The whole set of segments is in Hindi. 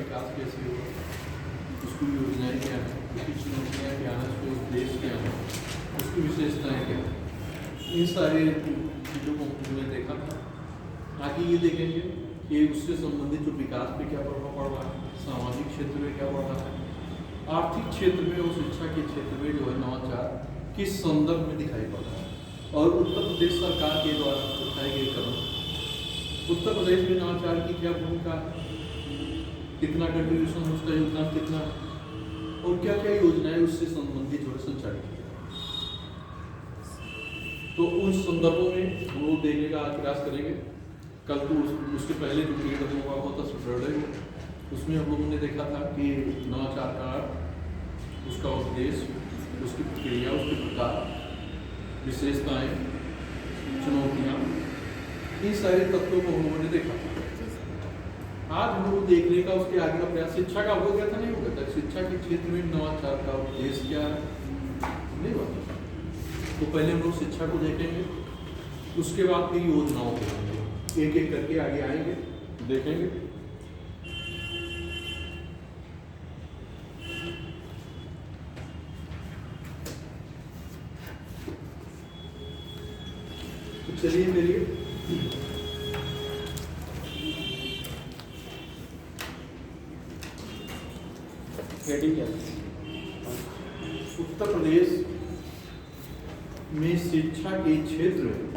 विकास कैसे होगा, उसकी योजनाएँ क्या हैं, उसकी चुनौतियाँ क्या हैं, उसके उद्देश्य क्या हैं, उसकी विशेषताएँ क्या हैं, इन सारी चीज़ों को हमने देखा था। आगे ये देखेंगे कि उससे संबंधित जो विकास पे क्या प्रभाव पड़ रहा है, सामाजिक क्षेत्र में क्या पड़ रहा है, आर्थिक क्षेत्र में और शिक्षा के क्षेत्र में जो है नवाचार किस संदर्भ में दिखाई पड़ रहा है, और उत्तर प्रदेश सरकार के द्वारा उठाए गए कदम, उत्तर प्रदेश में नवाचार की क्या भूमिका है, कितना कंट्रीब्यूशन, उसका योगदान कितना है, और क्या क्या योजनाएं उससे संबंधित जो है संचालित की जाए। तो उन संदर्भों में हम लोग देखने का प्रयास करेंगे। कल तो उसके पहले जो पीरियड हुआ था सैटरडे को, उसमें हम लोगों ने देखा था कि नवाचार का उसका उद्देश्य, उसकी प्रक्रिया, उसके प्रकार, विशेषताएं, चुनौतियाँ, इन सारे तत्वों को हम लोगों ने देखा था। आज हम लोग देखने का उसके आगे का प्रयास शिक्षा का हो गया था, नहीं हो गया था, शिक्षा के क्षेत्र में नवाचार का उद्देश्य क्या है, नहीं हुआ। तो पहले हम लोग शिक्षा को देखेंगे, उसके बाद फिर योजनाओं को देखेंगे, एक एक करके आगे आएंगे, देखेंगे। तो चलिए मेरी उत्तर प्रदेश में शिक्षा के क्षेत्र में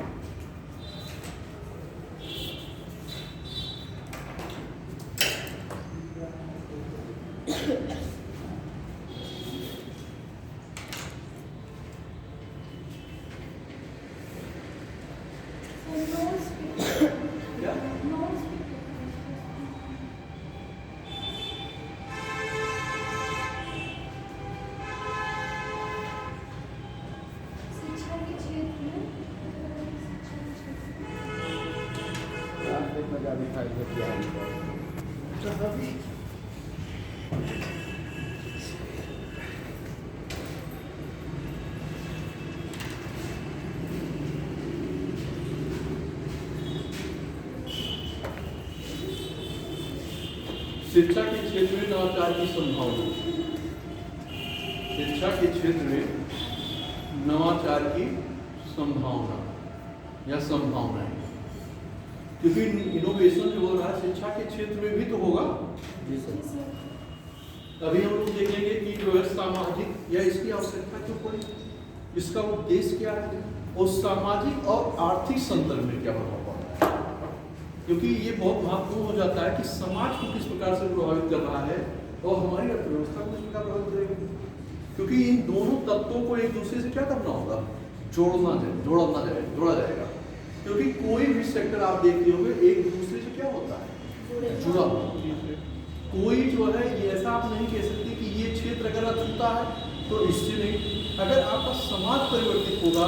शिक्षा के क्षेत्र में नवाचार की संभावना, शिक्षा के क्षेत्र में नवाचार की संभावना या संभावनाएं, क्योंकि इनोवेशन जो हो रहा है शिक्षा के क्षेत्र में भी तो होगा। अभी हम लोग देखेंगे कि जो है सामाजिक या इसकी आवश्यकता क्यों पड़ी, इसका उद्देश्य क्या है, और सामाजिक और आर्थिक संदर्भ में क्या प्रभाव पड़ रहा है, क्योंकि ये बहुत महत्वपूर्ण हो जाता है कि समाज को किस प्रकार से प्रभावित कर रहा है और हमारी अर्थव्यवस्था को किस प्रकार प्रभावित करेगा, क्योंकि इन दोनों तत्वों को एक दूसरे से क्या करना होगा, जोड़ा जाएगा। क्योंकि कोई भी सेक्टर आप देखते होंगे एक दूसरे से क्या होता है, जुड़ा हुआ। कोई जो है ये ऐसा आप नहीं कह सकते कि ये क्षेत्र अगर अछूता है तो इससे नहीं, अगर आपका समाज परिवर्तित होगा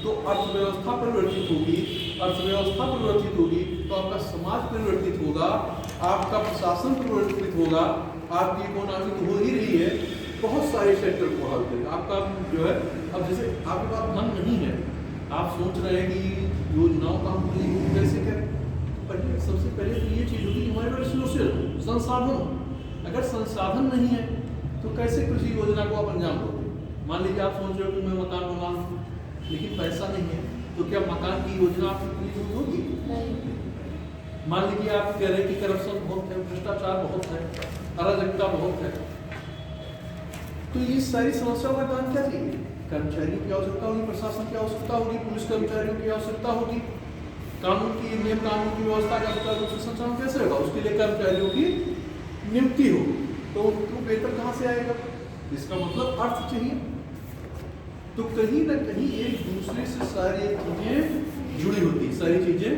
तो अर्थव्यवस्था परिवर्तित होगी, अर्थव्यवस्था परिवर्तित होगी तो आपका समाज परिवर्तित होगा, आपका प्रशासन परिवर्तित होगा, आपकी इकोनॉमी तो हो ही रही है, बहुत सारे सेक्टर को प्रभावित करेगा। आपका जो है, अब जैसे आपके पास धन नहीं है, आप सोच रहे हैं कि योजनाओं का हम कैसे करें, सबसे पहले तो ये चीज़ होगी हमारे पास रिसोर्सेज, संसाधन। अगर संसाधन नहीं है तो कैसे किसी योजना को आप अंजाम दोगे। मान लीजिए आप सोच रहे हो कि मैं मकान बनाऊँ, लेकिन पैसा नहीं है, तो क्या मकान की योजना आपके लिए होगी? मान लीजिए आप कह रहे हैं कि करप्शन बहुत है, भ्रष्टाचार बहुत है, अराजकता बहुत है, तो ये सारी समस्याओं का काम क्या चाहिए? कर्मचारियों की आवश्यकता होगी, प्रशासन की आवश्यकता होगी, पुलिस कर्मचारियों की आवश्यकता होगी, कानून की नियम कानून की व्यवस्था का सुचारू रूप से संचालन कैसे होगा, उसके लिए कर्मचारियों की नियुक्ति होगी, तो उनको वेतन कहाँ से आएगा? इसका मतलब अर्थ चाहिए। तो कहीं ना कहीं एक दूसरे से सारी चीजें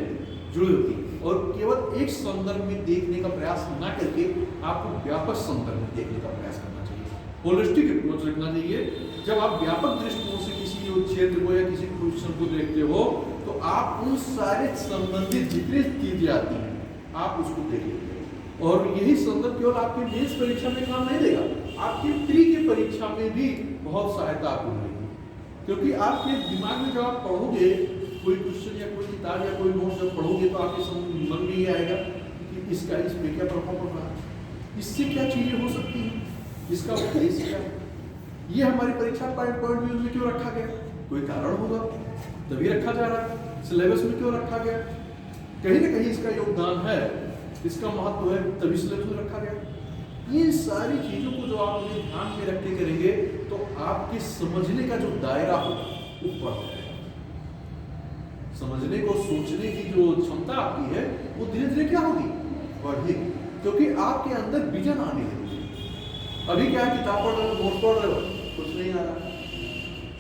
जुड़ी होती, और केवल एक संदर्भ में देखने का प्रयास न करके आपको व्यापक संदर्भ में देखने का प्रयास करना चाहिए, होलिस्टिक अप्रोच रखना चाहिए। जब आप व्यापक दृष्टिकोण से किसी क्षेत्र को या किसी प्रोफेशन को देखते हो तो आप उन सारे संबंधित जितनी चीजें आती हैं आप उसको देख लेते हो, और यही संदर्भ केवल आपकी मेंस परीक्षा में काम नहीं देगा, आपकी प्री की परीक्षा में भी बहुत सहायता आपको मिलेगी। क्योंकि आपके दिमाग में जब आप पढ़ोगे कोई क्वेश्चन या कोई किताब या कोई नोट जब पढ़ोगे तो आपके मन में ये आएगा कि इसका इस पे क्या प्रभाव पड़ रहा है, इससे क्या चीजें हो सकती हैं, इसका उद्देश्य क्या है, ये हमारी परीक्षा पॉइंट व्यू में क्यों रखा गया, कोई कारण होगा तभी रखा जा रहा है, सिलेबस में क्यों रखा गया, कहीं ना कहीं इसका योगदान है, इसका महत्व है, तभी सिलेबस में रखा गया। ये सारी चीजों को जो आप मुझे ध्यान में रख के करेंगे तो आपके समझने का जो दायरा होगा वो बढ़ जाएगा, समझने को सोचने की जो क्षमता आपकी है वो धीरे धीरे क्या होगी, बढ़ेगी, क्योंकि आपके अंदर विजन आने लगेगी। अभी क्या है, किताब पढ़ रहे हो, नोट पढ़ रहे हो, कुछ नहीं आ रहा,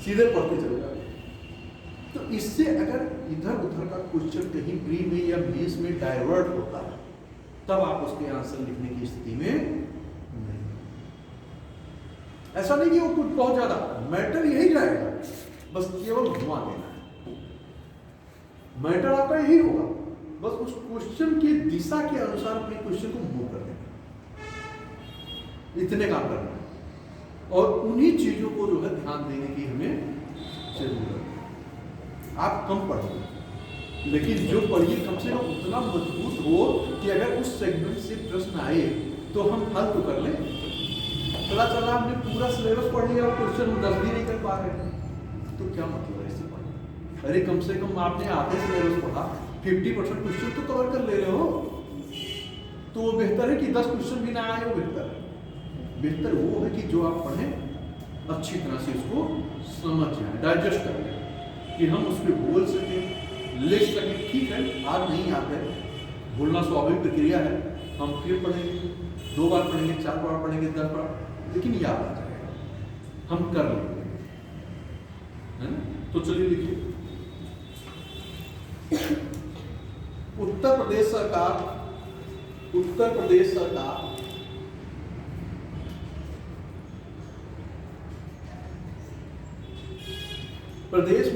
सीधे पढ़ते चले जाओ। तो इससे अगर इधर उधर का क्वेश्चन कहीं प्री में या मेंस में डाइवर्ट होता है तब आप उसके आंसर लिखने की स्थिति में नहीं। ऐसा नहीं कि वो कुछ बहुत ज्यादा मैटर यही जाएगा, बस केवल घुमा देना है, मैटर आपका यही होगा, बस उस क्वेश्चन की दिशा के अनुसार अपने क्वेश्चन को मूव कर देना, इतने काम करना है। और उन्हीं चीजों को जो है ध्यान देने की हमें जरूरत है। आप कम पढ़िए, लेकिन जो पढ़िए कम से कम उतना मजबूत हो कि अगर उस सेगमेंट से प्रश्न आए तो हम हल तो कर लें। पता चला हमने पूरा सिलेबस पढ़ लिया और क्वेश्चन 10 भी नहीं कर पा रहे हैं, तो क्या मतलब है इससे पढ़ने? अरे कम से कम आपने आधे सिलेबस पढ़ा, 50% क्वेश्चन तो कवर कर ले रहे हो, तो वो बेहतर है कि 10 क्वेश्चन भी ना आए, वो बेहतर है। बेहतर वो है कि जो आप पढ़ें अच्छी तरह से उसको समझ जाए, डाइजेस्ट कर लें, कि हम उस पर बोल सकें, लिख सकें। ठीक है, आज नहीं याद है, बोलना स्वाभाविक प्रक्रिया है, हम फिर पढ़ेंगे, 2 बार पढ़ेंगे, 4 बार पढ़ेंगे, 10 बार, लेकिन याद आ जाएगा, हम कर लेंगे, है ना। तो चलिए लिखिए, उत्तर प्रदेश सरकार प्रदेश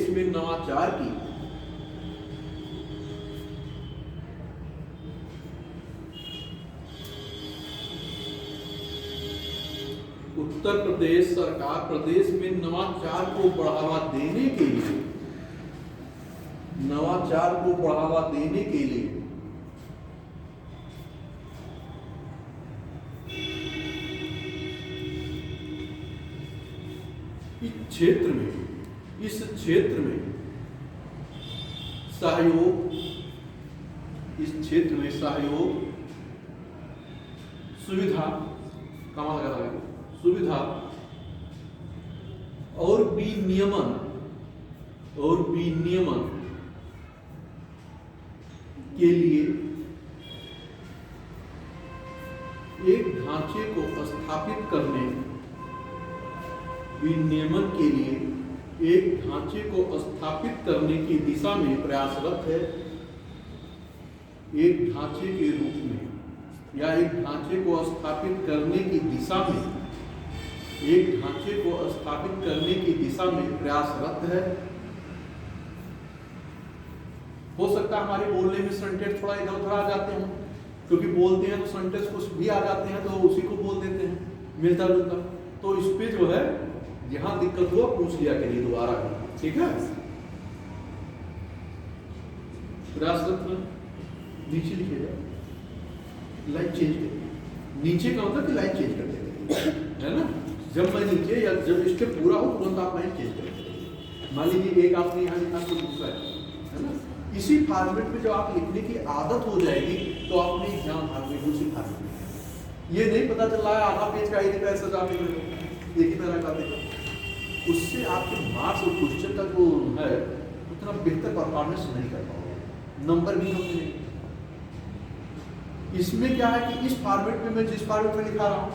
में नवाचार की उत्तर प्रदेश सरकार प्रदेश में नवाचार को बढ़ावा देने के लिए इस क्षेत्र में सहयोग सुविधा और विनियमन के लिए एक ढांचे को स्थापित करने की दिशा में प्रयासरत है। एक ढांचे के रूप में या एक ढांचे को स्थापित करने की दिशा में प्रयासरत है। हो सकता है हमारे बोलने में सेंटेंस थोड़ा इधर उधर आ जाते हैं, क्योंकि बोलते हैं तो सेंटेंस कुछ भी आ जाते हैं तो उसी को बोल देते हैं मिलता जुलता। तो इस पे जो है जहां दिक्कत हुआ पूछ लिया करिए दोबारा, ठीक है। प्रयासरत में नीचे लिखिएगा, लाइन चेंज करिए, नीचे का मतलब कि लाइन चेंज कर देंगे, है ना। जब मैं नीचे या जब स्टेप पूरा हो तुरंत आप लाइन चेंज कर देंगे। मान लीजिए एक आपने यहाँ लिखा तो दूसरा है ना। इसी फॉर्मेट में जब आप लिखने की आदत हो जाएगी तो आपने एग्जाम फॉर्मेट उसी फॉर्मेट में, ये नहीं पता चल रहा है आधा पेज का ही लिखा है सजा में एक ही तरह का देखा, उससे आपके मार्क्स और क्वेश्चन का जो है उतना बेहतर परफॉर्मेंस नहीं कर पाओगे, नंबर भी कम मिलेंगे। इसमें क्या है कि इस फॉर्मेट में मैं जिस फॉर्मेट में लिखा रहा हूँ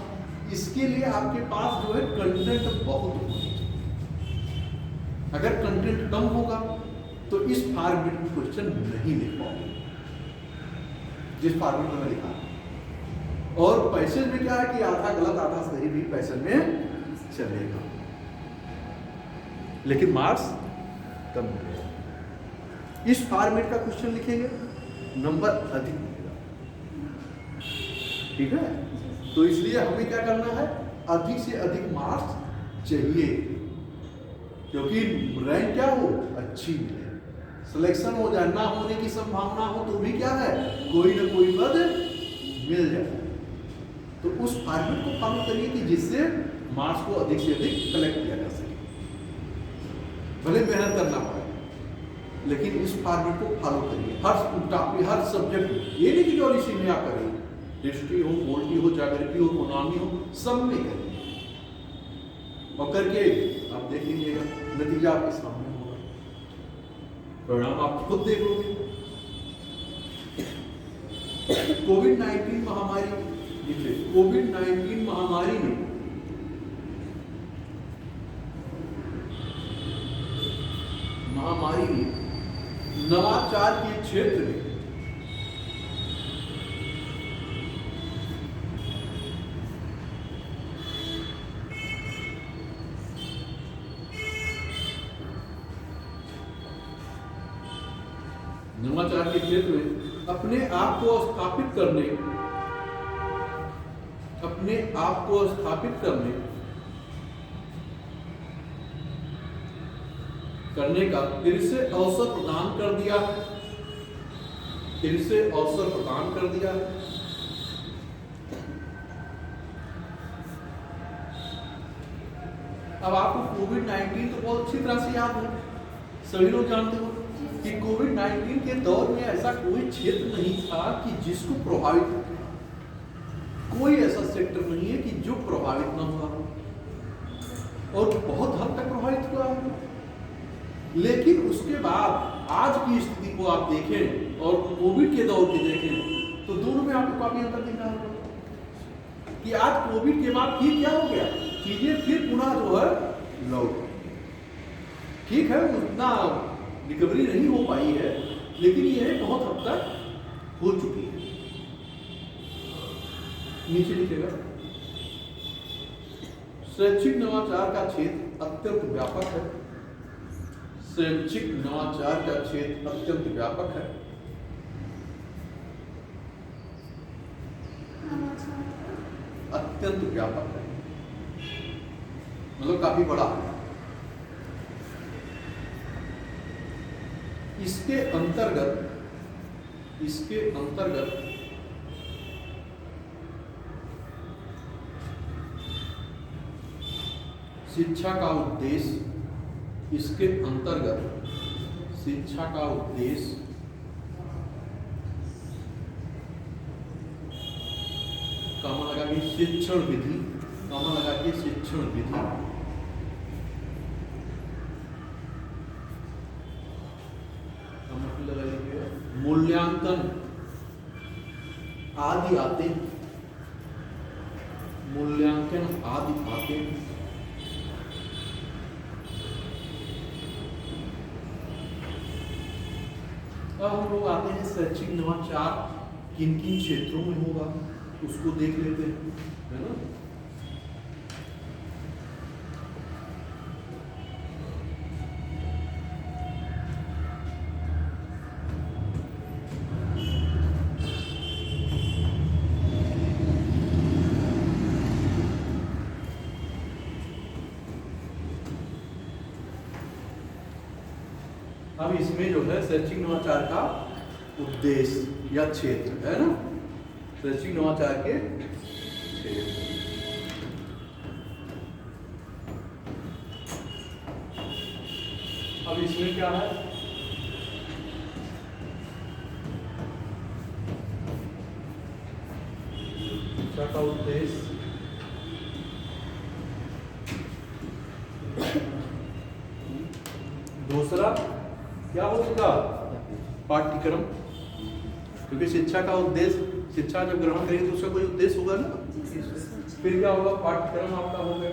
इसके लिए आपके पास जो है कंटेंट बहुत होना चाहिए। अगर कंटेंट कम होगा तो इस फॉर्मेट में क्वेश्चन नहीं लिख पाओगे जिस फॉर्मेट में मैं लिखा रहा हूँ। और पैसेज में क्या है कि आधा गलत आधा सही भी पैसेज में चलेगा, लेकिन मार्क्स कम मिलेगा। इस फॉर्मेट का क्वेश्चन लिखेंगे नंबर अधिक मिलेगा, ठीक है। तो इसलिए हमें क्या करना है, अधिक से अधिक मार्क्स चाहिए, क्योंकि रैंक क्या हो अच्छी मिले, सिलेक्शन हो जाए, ना होने की संभावना हो तो भी क्या है कोई ना कोई पद मिल जाए। तो उस फॉर्मेट को फॉलो करिए कि जिससे मार्क्स को अधिक से अधिक कलेक्ट किया जा सके, भले मेहनत करना पड़े, लेकिन इस फॉर्मेट को फॉलो करिए हर टॉपिक हर सब्जेक्ट में। ये नहीं कि जो इसी में आप करिए, हिस्ट्री हो, पॉलिटी हो, ज्योग्राफी हो, इकोनॉमी हो, सब में करिए और करके आप देख लीजिएगा, नतीजा आपके सामने होगा, परिणाम आप खुद देख लोगे। कोविड-19 महामारी, कोविड-19 महामारी ने नवाचार के क्षेत्र में नवाचार के क्षेत्र में अपने आप को स्थापित करने का फिर से अवसर प्रदान कर दिया है, अब आपको कोविड-19 तो बहुत अच्छी तरह से याद है, सभी लोग जानते हो कि कोविड-19 के दौर में ऐसा कोई क्षेत्र नहीं था कि जिसको प्रभावित हो, कोई ऐसा सेक्टर नहीं है कि जो प्रभावित न हुआ, और बहुत हद तक प्रभावित हुआ है। लेकिन उसके बाद आज की स्थिति को आप देखें और कोविड के दौर के देखें तो दोनों में आपको काफी अंतर दिख रहा होगा कि आज कोविड के बाद फिर क्या हो गया, चीजें फिर पुनः जो है लौट, ठीक है उतना रिकवरी नहीं हो पाई है, लेकिन यह बहुत हद तक हो चुकी है। नीचे लिखेगा, शैक्षिक नवाचार का क्षेत्र अत्यंत व्यापक है, शैक्षिक नवाचार का क्षेत्र अत्यंत व्यापक है, अत्यंत व्यापक है मतलब काफी बड़ा है। इसके अंतर्गत शिक्षा का उद्देश्य, इसके अंतर्गत शिक्षा का उद्देश्य कामा लगा के शिक्षण विधि, कामा लगा के शिक्षण विधि, मूल्यांकन आदि आते, मूल्यांकन आदि आते, अब हम लोग आते हैं शैक्षिक नवाचार किन किन क्षेत्रों में होगा उसको देख लेते हैं, है ना। अब इसमें जो है शैक्षिक नवाचार का उद्देश्य या क्षेत्र है ना, शैक्षिक नवाचार के क्षेत्र। अब इसमें क्या है, शिक्षा का उद्देश्य, दूसरा क्या हो चुका पाठ्यक्रम, क्योंकि शिक्षा का उद्देश्य, शिक्षा जब ग्रहण करेंगे तो उसका कोई उद्देश्य होगा ना, फिर क्या होगा पाठ्यक्रम आपका हो गया।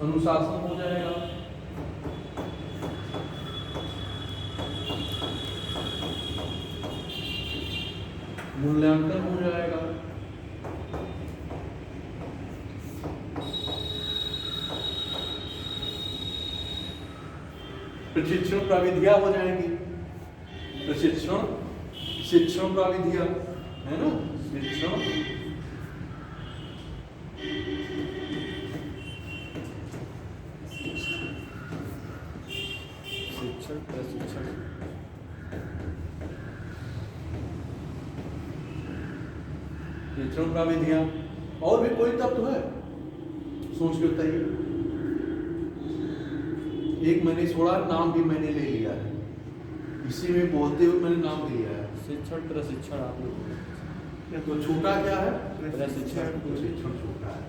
अनुशासन हो जाएगा, मूल्यांकन हो जाएगा, प्रशिक्षण प्रविधियां हो जाएंगी, शिक्षण प्रविधियां है ना, शिक्षण कौशल प्रशिक्षण। नियंत्रण प्राविधियां और भी कोई तत्व है सोच के बताइए। एक मैंने छोड़ा, नाम भी मैंने ले लिया है, इसी में बोलते हुए मैंने नाम लिया है। शिक्षण प्रशिक्षण आप लोग तो छोटा क्या है? प्रशिक्षण। प्रशिक्षण छोटा है।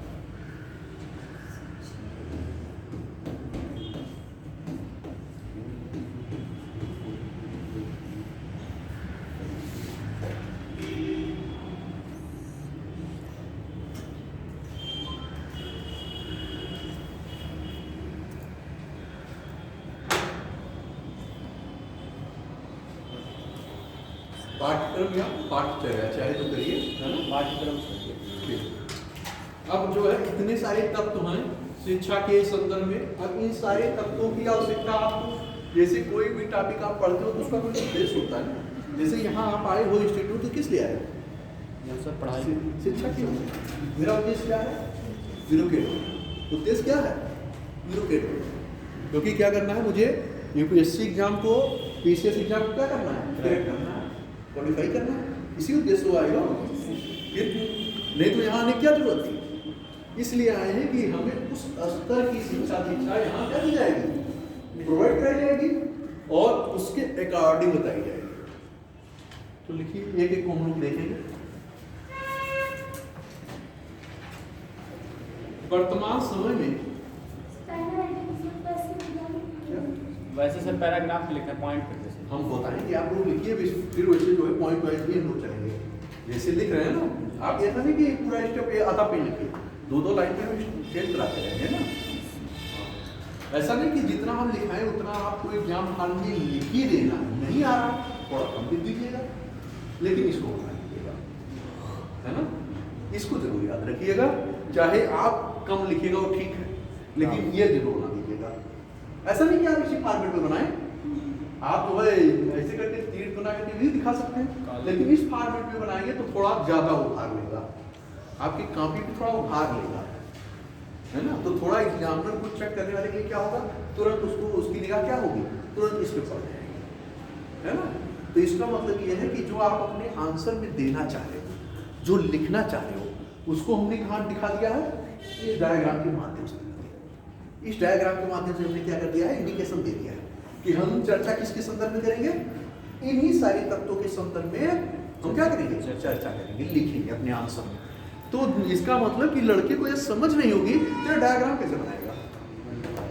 पाठ्यक्रम या पाठ्यचर्या चाहे तो करिए, है ना? पाठ्यक्रम। अब जो है इतने सारे तत्व हैं शिक्षा के संदर्भ में। अब इन सारे तत्वों की आवश्यकता आपको, जैसे कोई भी टॉपिक आप पढ़ते हो तो उसका कोई उद्देश्य होता है ना। जैसे यहाँ आप आए हो इंस्टीट्यूट तो किस लिए आए? यहाँ सर पढ़ाई शिक्षा की। मेरा उद्देश्य क्या है? एजुकेट। उद्देश्य क्या है? एजुकेट। क्योंकि क्या करना है मुझे? यूपीएससी एग्जाम को, पीसीएस एग्जाम को क्या करना है? क्रैक करना है, क्वालिफाई करना है। इसी उद्देश्य से आएगा। फिर नहीं तो यहाँ आने की क्या जरूरत थी? इसलिए आए हैं कि हमें उस स्तर की शिक्षा दीक्षा यहाँ क्या दी जाएगी, प्रोवाइड कराई जाएगी और उसके अकॉर्डिंग बताई जाएगी। तो लिखिए, एक एक को हम लोग देखेंगे। वर्तमान समय में वैसे सर पैराग्राफ लिखा है, पॉइंट पे जैसे हम बताएंगे, आप लोग लिखिए, फिर वैसे जो है पॉइंट वाइज भी हम लोग चलेंगे। जैसे लिख रहे हैं ना आप, ऐसा नहीं कि पूरा स्टेप पे आधा पेज लिखिए, दो दो लाइन में हम चेंज कराते रहेंगे ना। ऐसा नहीं कि जितना हम लिखाएं उतना आपको एग्जाम हॉल में लिख ही देना, नहीं आ रहा थोड़ा कम लिख दीजिएगा, लेकिन इसको बना लीजिएगा, है ना? इसको जरूर याद रखिएगा। चाहे आप कम लिखिएगा वो ठीक है, लेकिन ये जरूर बना दीजिएगा। ऐसा नहीं कि आप इसी फॉर्मेट में बनाएं, आप जो है ऐसे करके तीर बना करके भी दिखा सकते हैं, लेकिन इस फॉर्मेट में बनाएंगे तो थोड़ा ज्यादा उभार लेगा, आपकी कॉपी पे थोड़ा उभार लेगा, है ना? तो थोड़ा एग्जामिनर को चेक करने वाले के लिए क्या होगा, तुरंत उसको उसकी निगाह क्या होगी, तुरंत इस पे पड़ जाएगी, है ना? तो इसका मतलब ये है कि जो आप अपने आंसर में देना चाह रहे हो, जो लिखना चाह रहे हो, उसको हमने कहाँ दिखा दिया है? इस डायग्राम के माध्यम से। इस डायग्राम के माध्यम से हमने क्या कर दिया है? इंडिकेशन दे दिया है कि हम चर्चा किसके संदर्भ में करेंगे? इन्हीं सारे तत्वों के संदर्भ में हम क्या करेंगे? चर्चा करेंगे, लिखेंगे अपने आंसर में। तो इसका मतलब कि लड़के को ये समझ नहीं होगी तो डायग्राम कैसे बनाएगा?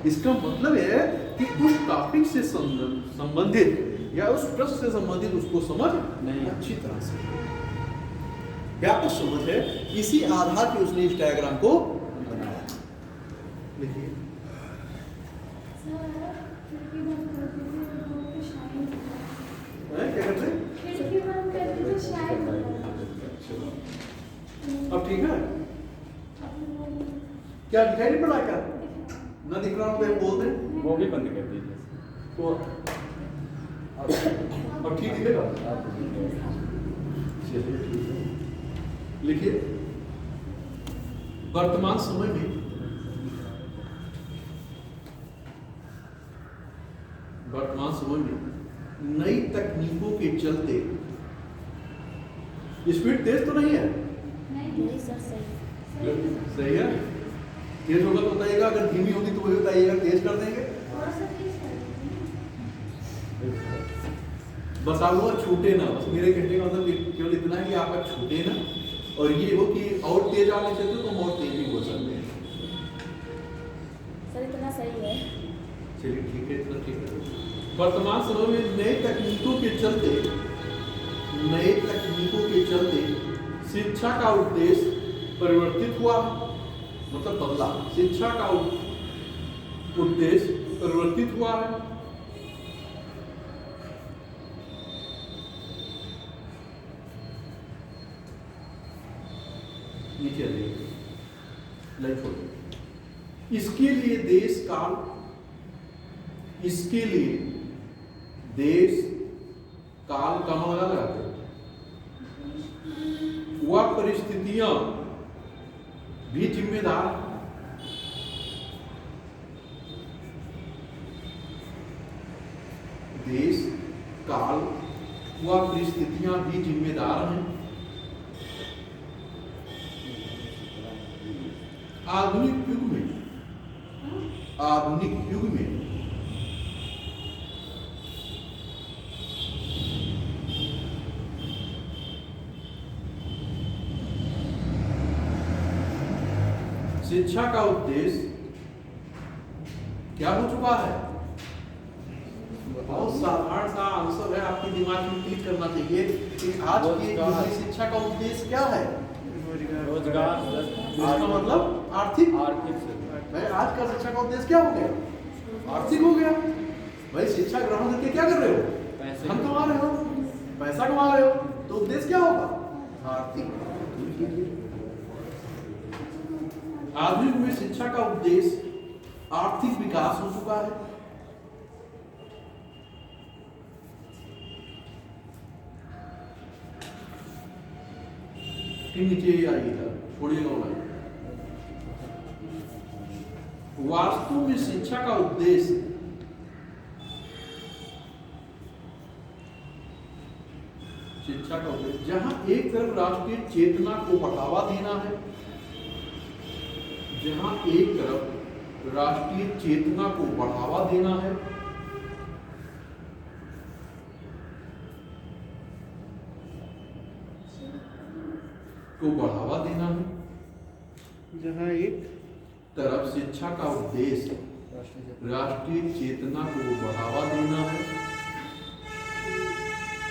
इसका मतलब है कि उस टॉपिक से संबंधित या उस प्रश्न से संबंधित उसको समझ नहीं, अच्छी तरह से व्यापक समझ है, इसी आधार पर उसने इस डायग्राम को बनाया। देखिए क्या करते हैं? अब ठीक है, क्या दिखाई नहीं पड़ा? क्या न दिख रहा हूँ बोल दें, वो भी बंद कर दीजिए तो अब ठीक दिखेगा। लिखिए, वर्तमान समय में नई तकनीकों के चलते, स्पीड तेज तो नहीं है? नहीं सर, सही है। तेज होगा तो बताइएगा, अगर धीमी होगी तो वही बताइएगा, तेज कर देंगे। बस आप लोग छूटे ना, बस मेरे कहने का मतलब केवल इतना है कि आपका छूटे ना, और ये हो कि और तेज आने चलते तो हम और तेज भी बोल सकते हैं। सर इतना सही है। चलिए ठीक है, इतना ठीक है। वर्तमान समय में नए तकनीकों के चलते शिक्षा का उद्देश्य परिवर्तित हुआ, मतलब बदला। शिक्षा का उद्देश्य परिवर्तित हुआ है। नीचे लाइट छोड़। इसके लिए देश काल का माना जाता है, वह परिस्थितियां भी जिम्मेदार। काल व परिस्थितियां भी जिम्मेदार हैं। आधुनिक युग में शिक्षा का उद्देश्य क्या हो चुका है? बहुत साधारण सा आंसर है, आपके दिमाग में क्लिक करना चाहिए कि आज के युग में शिक्षा का उद्देश्य क्या है? रोजगार। इसका मतलब आर्थिक। भाई आज का शिक्षा का उद्देश्य क्या हो गया? आर्थिक हो गया। भाई शिक्षा ग्रहण करके क्या कर रहे हो? धन कमा रहे हो, पैसा कमा रहे हो, तो उद्देश्य क्या होगा? आर्थिक। आधुनिक में शिक्षा का उद्देश्य आर्थिक विकास हो चुका है। नीचे आइएगा, छोड़िएगा वाला। वास्तव में शिक्षा का उद्देश्य जहां एक तरफ राष्ट्रीय चेतना को बढ़ावा देना है, जहां एक तरफ राष्ट्रीय चेतना को बढ़ावा देना है, जहां एक तरफ शिक्षा का उद्देश्य राष्ट्रीय चेतना को बढ़ावा देना है,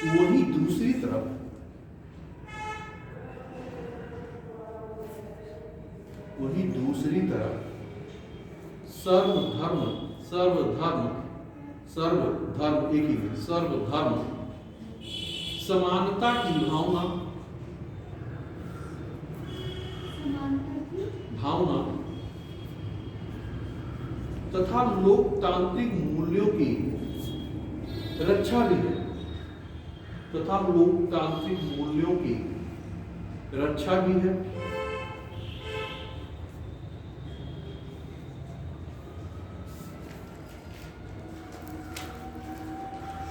वही दूसरी तरफ सर्वधर्म समानता की भावना तथा लोकतांत्रिक मूल्यों की रक्षा भी है,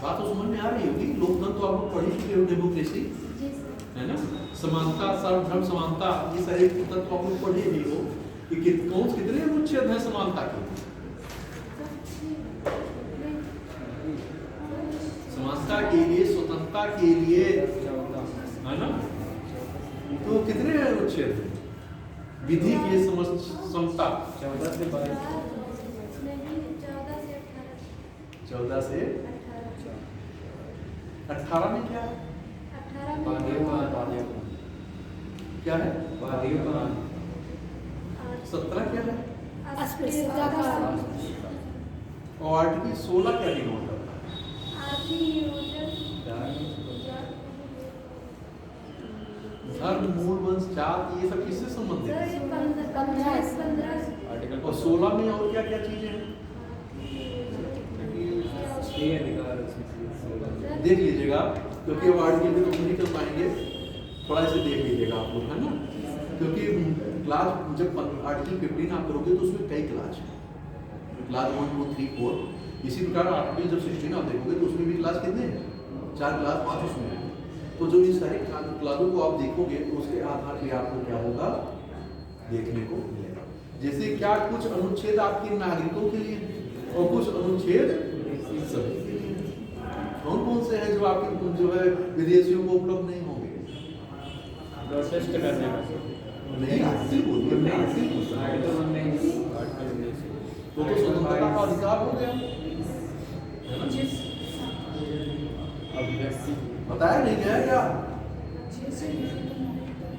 बात तो समझ में आ रही होगी। लोकतंत्र तो आप लोग पढ़ ही चुके हो, डेमोक्रेसी है ना, समानता, सर्वधर्म समानता, ये सारे तत्व तो आप लोग पढ़े ही हो कि कितने अनुच्छेद हैं समानता के? समानता के लिए, स्वतंत्रता के लिए, है ना, तो कितने अनुच्छेद हैं? विधि की समता 14 से 18 में क्या है? क्या है? 17 क्या है? और आर्टिकल 16 क्या डिनोट करता है? धर्म, मूल, वंश, जात, ये सब किससे संबंधित है? और 16 में और क्या क्या चीजें हैं? देख लीजिएगा, क्योंकि अब आर्टिकल में तो नहीं कर पाएंगे, थोड़ा इसे देख लीजिएगा आप लोग, है ना, क्योंकि क्लास जब आर्टिकल 15 आप करोगे तो उसमें कई क्लास है, क्लास 1, 2, 3, 4। इसी प्रकार आर्टिकल जब 16 आप देखोगे तो उसमें भी क्लास कितने हैं? 4 क्लास 5 उसमें है। तो जो इन सारे क्लासों को आप देखोगे तो उसके आधार पर आपको क्या होगा देखने को मिलेगा। जैसे क्या कुछ अनुच्छेद आपके नागरिकों के लिए और कुछ अनुच्छेद सभी के लिए। कौन कौन से हैं जो आपके जो है विदेशियों को उपलब्ध नहीं होंगे? प्रोटेस्ट करने का नहीं, आर्टिकल बोलिए, तो स्वतंत्रता का अधिकार हो गया, बताया नहीं गया क्या?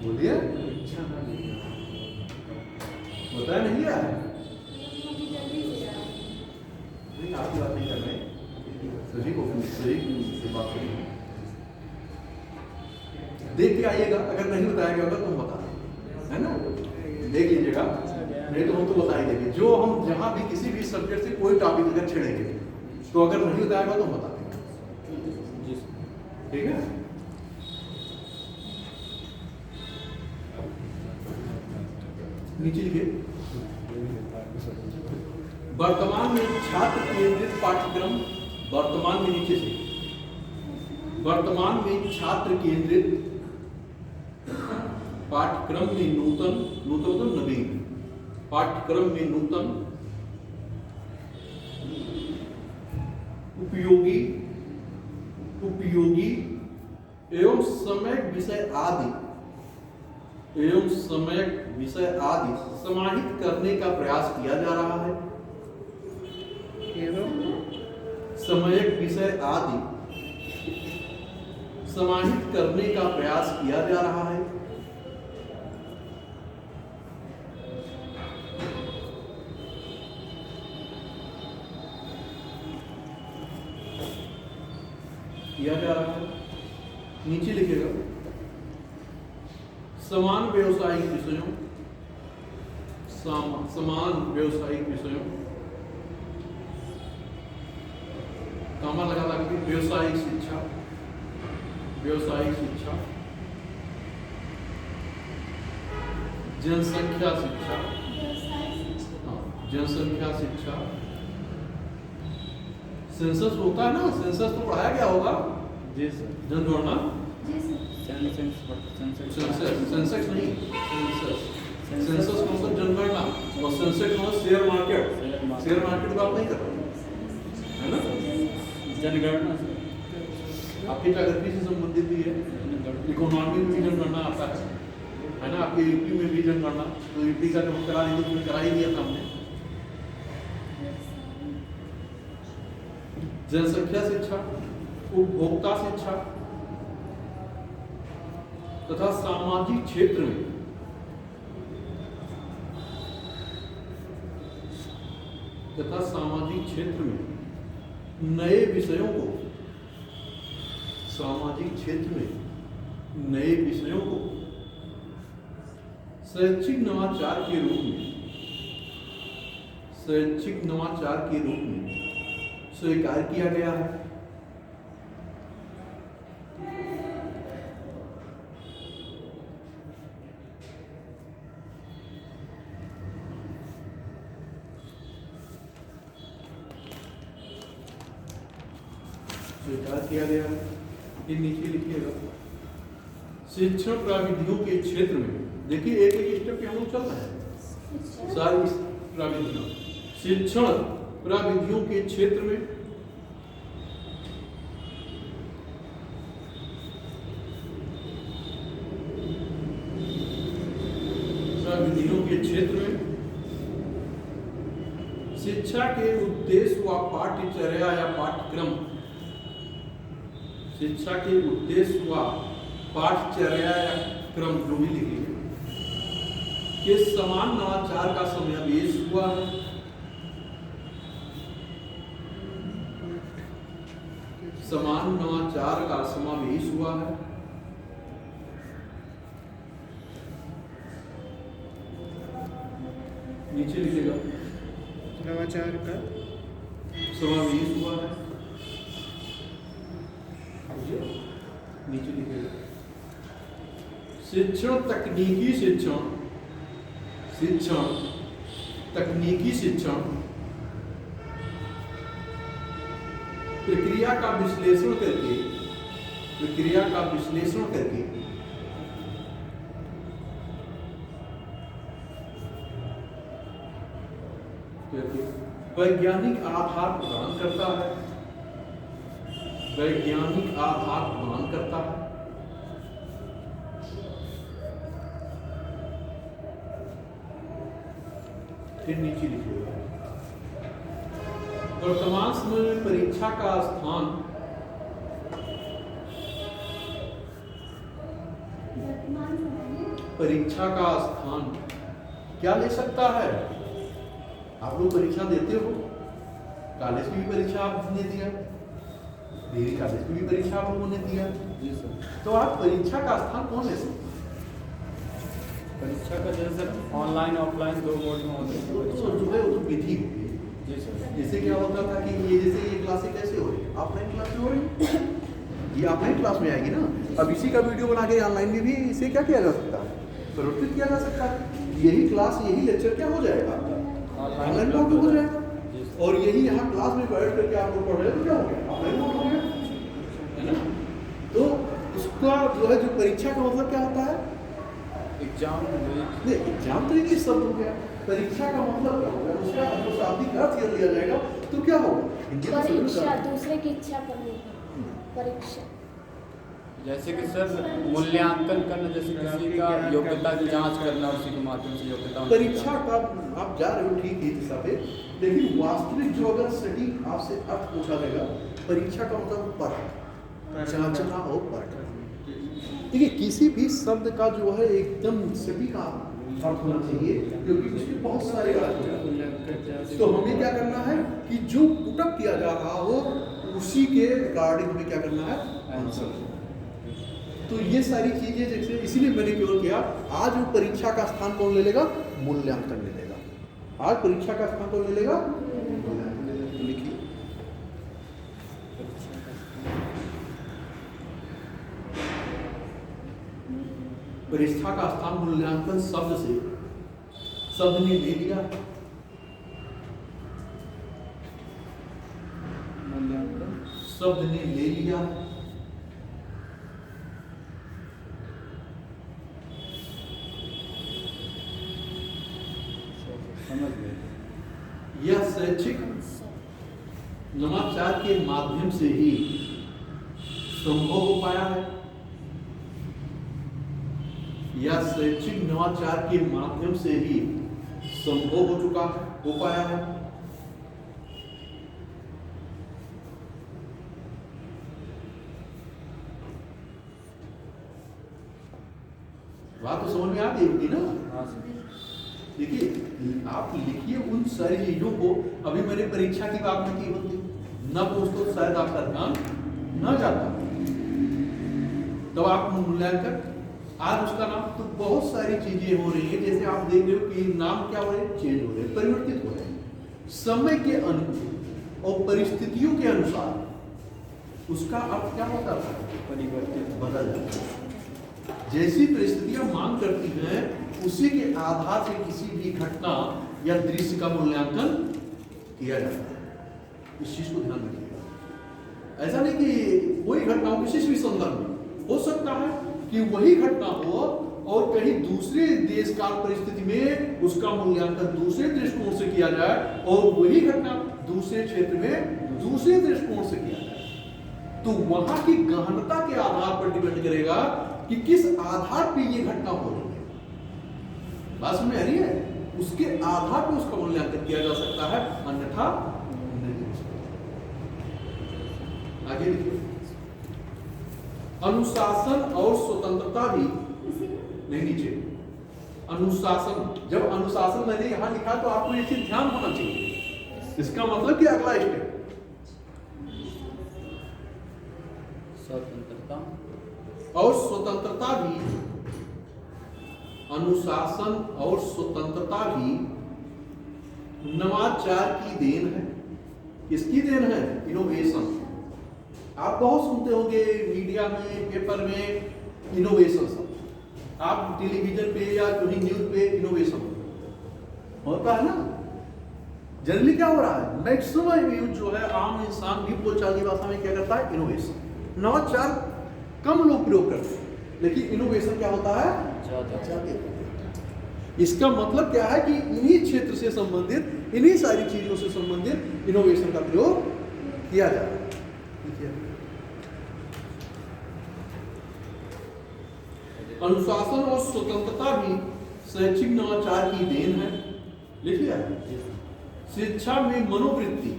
बोलिए, बताया नहीं गया? नहीं, आपकी बात नहीं कर रहे, सभी को से बात करेंगे। देख के आइएगा, अगर नहीं बताया गया होगा तो हम बता दें, है ना, देख लीजिएगा, नहीं तो हम तो बता ही देंगे। जो हम जहाँ भी किसी भी सब्जेक्ट से कोई टॉपिक अगर छेड़ेंगे तो अगर नहीं बताया गया तो हम बता देंगे, ठीक है। नीचे लिखिए, वर्तमान में छात्र केंद्रित पाठ्यक्रम, वर्तमान में नीचे से वर्तमान में छात्र केंद्रित पाठ्यक्रम में नूतन तो नवीन पाठ्यक्रम में नूतन उपयोगी एवं समयक विषय आदि समाहित करने का प्रयास किया जा रहा है। समयक विषय आदि समाहित करने का प्रयास किया जा रहा है। नीचे लिखेगा समान व्यावसायिक विषयों कामा लगा कि व्यावसायिक शिक्षा जनसंख्या शिक्षा सेंसस होता है ना, सेंसस तो पढ़ाया गया होगा जी सर। जनगणना सेंसस नहीं, सेंसस का मतलब जनगणना और सेंसेक्स मतलब शेयर मार्केट को आप नहीं कर रहे है ना। जनगणना आपकी ज्योग्राफी से संबंधित भी है, इकोनॉमी में भी जनगणना आता है ना। आपके यूपी में भी जनगणना, तो यूपी का जो करा ही दिया था हमने। जनसंख्या शिक्षा, उपभोक्ता शिक्षा तथा सामाजिक क्षेत्र में नए विषयों को शैक्षिक नवाचार के रूप में स्वीकार किया गया है। ये नीचे लिखिएगा शिक्षण प्रविधियों के क्षेत्र में। देखिए एक स्टेप पे हम लोग चल रहे हैं। सारी प्रविधियां शिक्षण प्रविधियों के क्षेत्र में शिक्षा के उद्देश्य व पाठ्यचर्या या पाठ्यक्रम जो भी लिखिए के समान नवाचार का समावेश हुआ है। नीचे लिखेगा नवाचार का समावेश हुआ है। नीचे लिखेगा शिक्षण तकनीकी शिक्षण प्रक्रिया का विश्लेषण करके वैज्ञानिक आधार प्रदान करता है। फिर नीचे लिखिएगा वर्तमान समय में परीक्षा का स्थान क्या ले सकता है? आप लोग परीक्षा देते हो, कॉलेज की भी परीक्षा आपने दिया, डिग्री कॉलेज की भी परीक्षा आप लोगों ने दिया जी सर। तो आप परीक्षा का स्थान कौन ले सकते? परीक्षा का जैसे ऑनलाइन ऑफलाइन दो मोड में होते हैं। जो है वो तो विधि होगी जी सर। जैसे क्या होता था कि ये जैसे ये क्लासें कैसे हो रही है, ऑफलाइन क्लास में हो रही है, ये ऑफलाइन क्लास में आएगी ना। अब इसी का वीडियो बना के ऑनलाइन में भी इसे क्या किया जा सकता है, प्रवर्तित किया जा सकता है। यही क्लास यही लेक्चर क्या हो जाएगा, ऑनलाइन मोड हो जाएगा। और यही यहाँ क्लास में बैठ करके आप लोग पढ़ रहे हो तो क्या हो गया, ऑफलाइन मोड हो गया, है ना। जो है, जो परीक्षा का मतलब क्या होता है? एग्जाम नहीं, एग्जाम तो इंग्लिश शब्द हो गया। परीक्षा का मतलब क्या होगा? उसका जो शाब्दिक अर्थ यदि लिया जाएगा तो क्या होगा? हिंदी में समझ में परीक्षा आता है। दूसरे की इच्छा पर निर्भर। परीक्षा जैसे कि सर मूल्यांकन करना, जैसे किसी का योग्यता की जांच करना, उसी के माध्यम से योग्यता परीक्षा का आप जा रहे हो ठीक है दिशा पे, लेकिन वास्तविक जो अगर सटीक आपसे अर्थ पूछा जाएगा, परीक्षा का मतलब परख, जांचना और परख। देखिए किसी भी शब्द का जो है एकदम सटीक अर्थ होना चाहिए, क्योंकि उसमें बहुत सारे अर्थ होते हैं। तो हमें क्या करना है कि जो पुटअप किया जा रहा हो उसी के रिगार्डिंग हमें क्या करना है? आंसर। तो ये सारी चीजें जैसे, इसीलिए मैंने केवल किया, आज वो परीक्षा का स्थान कौन ले लेगा? मूल्यांकन ले लेगा। आज परीक्षा का स्थान कौन ले लेगा? मूल्यांकन ले लेगा। तो लिखिए परीक्षा का स्थान मूल्यांकन शब्द से, शब्द ने ले लिया, शब्द ने ले लिया, समझ गए। यह शैक्षिक नवाचार के माध्यम से ही संभव हो पाया है। यह शैक्षिक नवाचार के माध्यम से ही संभव हो चुका है, हो पाया है। बात तो समझ में आ गई होगी ना? हाँ सर। देखिए आप लिखिए उन सारी चीजों को। अभी मैंने परीक्षा की बात नहीं की होती, न पूछते तो शायद आपका ध्यान न जाता। तो आप मूल्यांकन, आज उसका नाम, तो बहुत सारी चीजें हो रही है। जैसे आप देख रहे हो कि नाम क्या हो रहे हैं? चेंज हो रहे हैं, परिवर्तित हो रहे हैं समय के अनुकूल और परिस्थितियों के अनुसार। उसका अर्थ क्या होता है? परिवर्तित, बदल जाता है। जैसी परिस्थितियां मांग करती हैं उसी के आधार से किसी भी घटना या दृश्य का मूल्यांकन किया जाता है। इस चीज को ध्यान रखिएगा। ऐसा नहीं कि कोई घटना हो किसी भी संदर्भ में, हो सकता है कि वही घटना हो और कहीं दूसरे देश काल परिस्थिति में उसका मूल्यांकन दूसरे दृष्टिकोण से किया जाए और वही घटना दूसरे क्षेत्र में दूसरे दृष्टिकोण से किया जाए। तो वहां की गहनता के आधार पर डिपेंड करेगा कि किस आधार पर यह घटना हो रही है। बात समझ में आ रही है? उसके आधार पर उसका मूल्यांकन किया जा सकता है, अन्यथा नहीं हो सकता। आगे देखिए, अनुशासन और स्वतंत्रता भी नहीं, नीचे अनुशासन। जब अनुशासन मैंने यहां लिखा तो आपको ये चीज ध्यान होना चाहिए। इसका मतलब कि अगला स्टेप स्वतंत्रता और स्वतंत्रता भी, अनुशासन और स्वतंत्रता भी नवाचार की देन है। किसकी देन है? इनोवेशन। आप बहुत सुनते होंगे मीडिया में, पेपर में, इनोवेशन सब। आप टेलीविजन पे या कहीं न्यूज पे इनोवेशन होता है ना। जनरली क्या हो रहा है? मैक्सिमम यूज जो है, आम इंसान भी बोलचाली भाषा में क्या करता है? इनोवेशन। नवाचार कम लोग प्रयोग करते हैं, लेकिन इनोवेशन क्या होता है? ज्यादा। इसका मतलब क्या है कि इन्हीं क्षेत्र से संबंधित, इन्हीं सारी चीजों से संबंधित इनोवेशन का प्रयोग किया जा रहा है। अनुशासन और स्वतंत्रता भी शैक्षिक नवाचार की देन है। लिखिए, शिक्षा में मनोवृत्ति,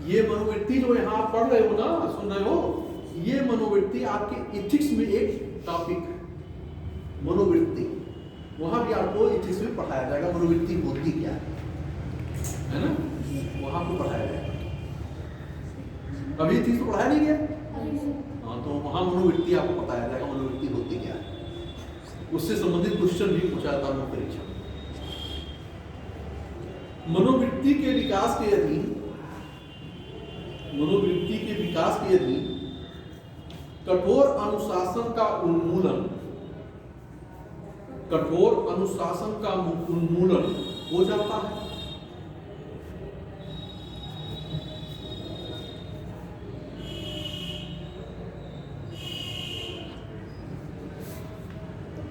ये मनोवृत्ति जो यहाँ आप पढ़ रहे हो ना, सुन रहे हो, ये मनोवृत्ति आपके एथिक्स में एक टॉपिक है। मनोवृत्ति वहां भी आपको एथिक्स में पढ़ाया जाएगा। मनोवृत्ति होती क्या है ना, वहां को पढ़ाया जाएगा। अभी एथिक्स को पढ़ाया नहीं गया, हाँ, तो वहां मनोवृत्ति आपको बताया जाएगा मनोवृत्ति होती क्या है। उससे संबंधित क्वेश्चन भी पूछा जाता है परीक्षा में। मनोवृत्ति के विकास के अधीन, मनोवृत्ति के विकास के अधीन कठोर अनुशासन का उन्मूलन, कठोर अनुशासन का उन्मूलन हो जाता है।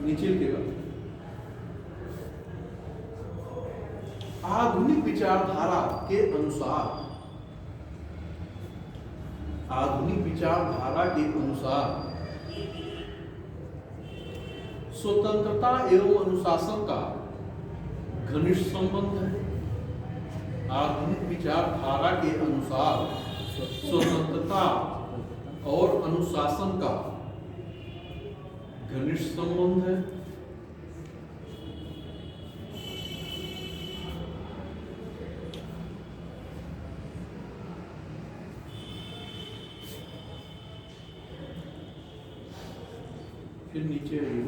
नीचे लिखेगा आधुनिक विचारधारा के अनुसार, आधुनिक विचारधारा के अनुसार स्वतंत्रता एवं अनुशासन का घनिष्ठ संबंध है। आधुनिक विचारधारा के अनुसार स्वतंत्रता और अनुशासन का घनिष्ठ संबंध है। फिर नीचे आइए,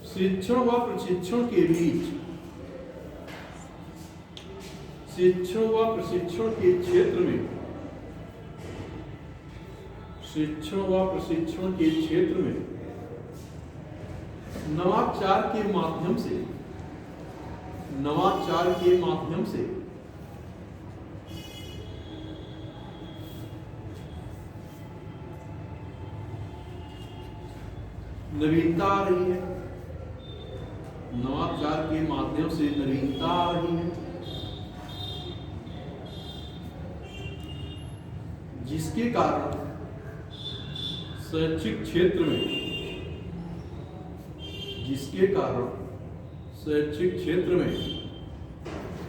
शिक्षण व प्रशिक्षण के बीच, शिक्षण व प्रशिक्षण के क्षेत्र में, शिक्षण व प्रशिक्षण के क्षेत्र में नवाचार के माध्यम से, नवाचार के माध्यम से नवीनता आ रही है, नवाचार के माध्यम से नवीनता आ रही है, जिसके कारण शैक्षिक क्षेत्र में, जिसके कारण शैक्षिक क्षेत्र में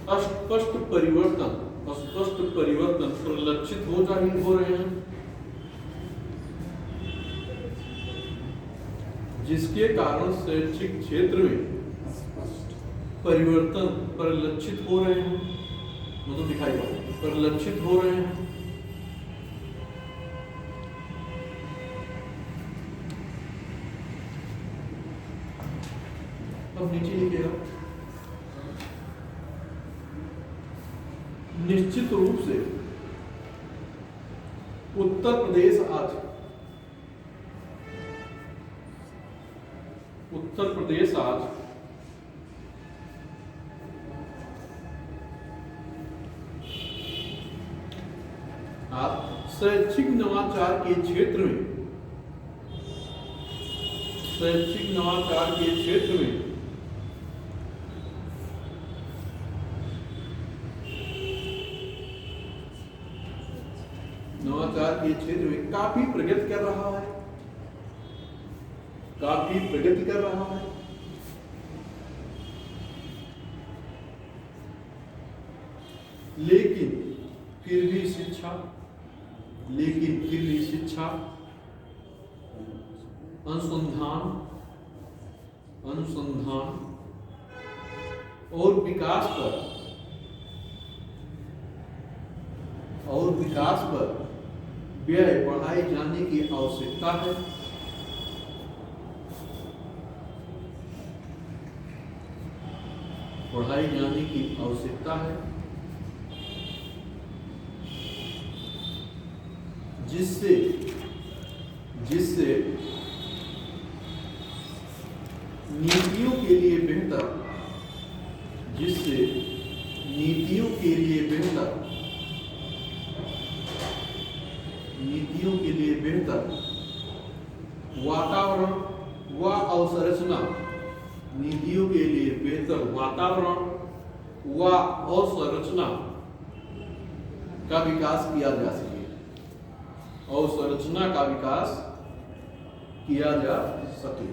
स्पष्ट परिवर्तन परिलक्षित हो रहे हैं, जिसके कारण शैक्षिक क्षेत्र में परिवर्तन परिलक्षित हो रहे हैं, मतलब दिखाई परिलक्षित हो रहे हैं। अब नीचे लिखिएगा, निश्चित रूप से उत्तर प्रदेश आज शैक्षिक नवाचार के क्षेत्र में, शैक्षिक नवाचार के क्षेत्र में नवाचार के क्षेत्र में काफी प्रगति कर रहा है, काफी प्रगति कर रहा है। लेकिन फिर भी शिक्षा अनुसंधान और विकास पर व्यय बढ़ाए जाने की आवश्यकता है। बढ़ाई जाने की आवश्यकता है, जिससे नीतियों के लिए बेहतर, जिससे नीतियों के लिए बेहतर वातावरण व अवसंरचना, नीतियों के लिए बेहतर वातावरण व अवसंरचना का विकास किया जा सके, अवसंरचना का विकास किया जा सके।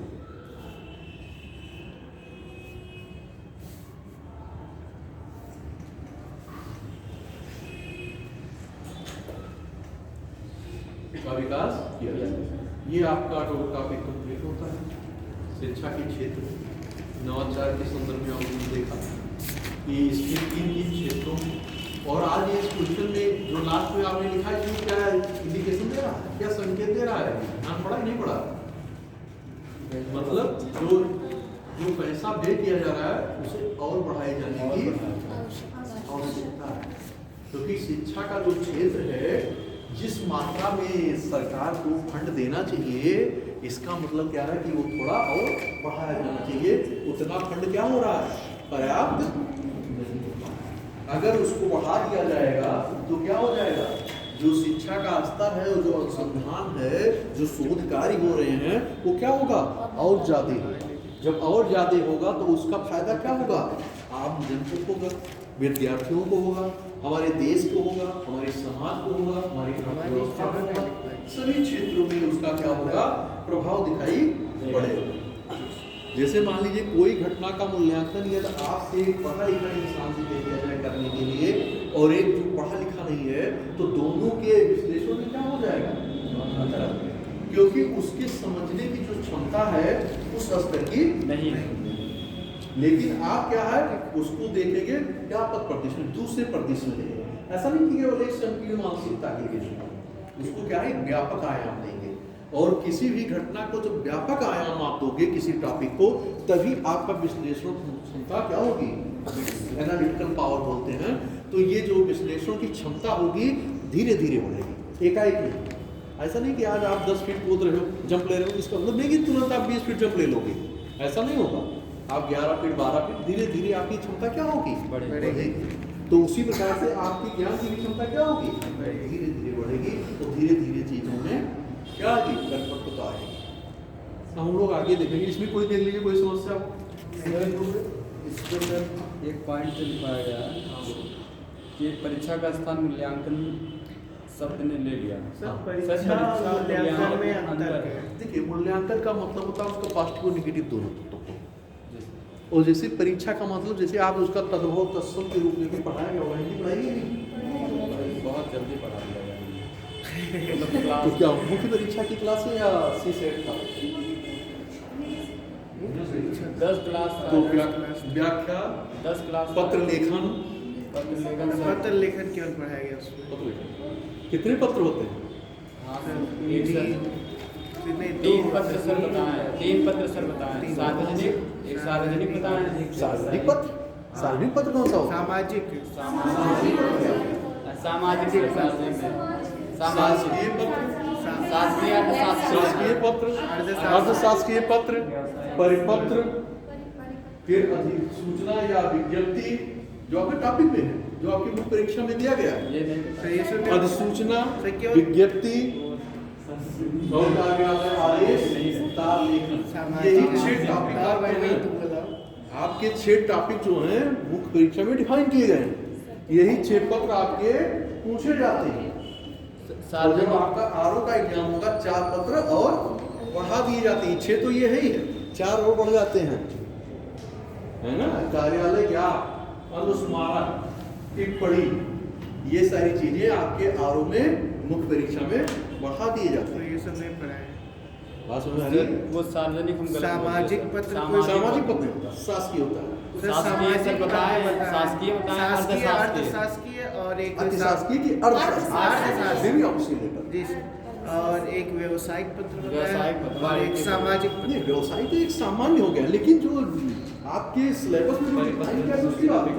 का विकास किया जा सके। ये आपका टॉपिक कंप्लीट होता है। शिक्षा के क्षेत्र में नवाचार के संदर्भ में हमने देखा कि इसके तीन क्षेत्रों में, और आज ये इस क्वेश्चन में जो लास्ट में आपने लिखा है क्या इंडिकेशन दे रहा है, क्या संकेत दे रहा है, ध्यान पड़ा नहीं पड़ा, मतलब जो पैसा व्यय किया जा रहा है उसे और बढ़ाए जाने की आवश्यकता है। क्योंकि शिक्षा का जो क्षेत्र है, जिस मात्रा में सरकार को फंड देना चाहिए, इसका मतलब क्या है कि वो थोड़ा और बढ़ाया जाना चाहिए। उतना फंड क्या हो रहा है, पर्याप्त नहीं। अगर उसको बढ़ा दिया जाएगा तो क्या हो जाएगा, जो शिक्षा का स्तर है, जो अनुसंधान है, जो शोध कार्य हो रहे हैं, वो क्या होगा, और ज्यादा होगा। जब और ज्यादा होगा तो उसका फायदा क्या होगा, आम जनता को होगा, विद्यार्थियों को होगा, हमारे देश को होगा, हमारे समाज को होगा, हमारी अर्थव्यवस्था को होगा, सभी क्षेत्रों में उसका क्या होगा, प्रभाव दिखाई पड़ेगा। जैसे मान लीजिए कोई घटना का मूल्यांकन यदि आपसे एक पढ़ा लिखा इंसान से किया जाए करने के लिए, और एक जो पढ़ा लिखा नहीं है, तो दोनों के विश्लेषण में क्या हो जाएगा, क्योंकि उसके समझने की जो क्षमता है उस स्तर की नहीं। लेकिन आप क्या है, उसको देखेंगे व्यापक परिदृश्य में, दूसरे परिदृश्य में देखेंगे। ऐसा नहीं कि केवल एक संकीर्ण मानसिकता के लिए, उसको क्या है, व्यापक आयाम देंगे। और किसी भी घटना को जब व्यापक आयाम आप दोगे किसी टॉपिक को, तभी आपका विश्लेषण क्षमता क्या होगी, एनालिटिकल पावर बोलते हैं। तो ये जो विश्लेषण की क्षमता होगी धीरे धीरे बढ़ेगी, एकाएक नहीं। ऐसा नहीं कि आज आप 10 फीट कूद रहे हो, जंप ले रहे हो, इसका मतलब नहीं कि तुरंत आप 20 फीट जंप ले लोगे, ऐसा नहीं होगा। आप 11 फीट 12 फीट धीरे धीरे आपकी क्षमता क्या होगी, बढ़ेगी। तो उसी प्रकार से आपकी ज्ञान की क्षमता क्या होगी, धीरे धीरे बढ़ेगी। तो धीरे धीरे चीजों में क्या आएगी, परिपक्वता आएगी। हम लोग आगे देखेंगे, इसमें कोई देख लीजिए, कोई समस्या इसके अंदर एक पॉइंट लिखाया गया है कि परीक्षा का स्थान मूल्यांकन शब्द ने ले लिया। मूल्यांकन में अंतर है। देखिए, मूल्यांकन का मतलब होता है उसका पॉजिटिव और नेगेटिव दोनों तत्वों को। और जैसे परीक्षा का मतलब, जैसे आप उसका तद्भव तत्सम के रूप में भी पढ़ाया गया, वही पढ़ाइए नहीं, बहुत जल्दी पढ़ा दिया तो क्या मुख्य परीक्षा की क्लास है या सी सेट था? 10 क्लास तो व्याख्या, 10 क्लास पत्र लेखन, पत्र लेखन केवल पढ़ाया गया उसमें। पत्र लेखन कितने पत्र होते हैं? तीन पत्र सर बताएं। सार्वजनिक, एक सार्वजनिक बताएं। सार्वजनिक पत्र, सार्वजनिक पत्र कौन सा होता है? शासकीय पत्र, शासकीय पत्र, अर्धशासकीय पत्र, परिपत्र, फिर अधिसूचना या विज्ञप्ति, जो आपके टॉपिक में है, जो आपकी मुख्य परीक्षा में दिया गया है। अधिसूचना, विज्ञप्ति, आदेश, तार लेखन, यही 6 टॉपिक आपके 6 टॉपिक जो हैं मुख्य परीक्षा में डिफाइन किए गए हैं। यही 6 पत्र आपके पूछे जाते हैं। और जब आपका आरओ का एग्जाम होगा, 4 पत्र और बढ़ा दिए जाते हैं। 6 तो ये है ही है, 4 और बढ़ जाते हैं, है ना। कार्यालय क्या, अनुस्मारक, टिप्पणी, ये सारी चीजें आपके आरओ में मुख्य परीक्षा में बढ़ा दिए जाते हैं। ये सब नहीं पढ़ाया। बात समझ आ रही है? वो सार्वजनिक हम गलत सामाजिक पत्र, सामाजिक पत्र होता है, शासकीय होता है, शासकीय बताएं, अर्धशासकीय और एक अतिशासकीय की अर्धशासकीय भी ऑप्शन लेटर। जी सर। और एक व्यवसायिक पत्र व्यवसायिक बताया पत्र। और एक सामाजिक पत्र। नहीं, व्यवसाय तो एक सामान्य हो गया, लेकिन जो आपके सिलेबस में जो डिफाइन किया है उसकी बात है।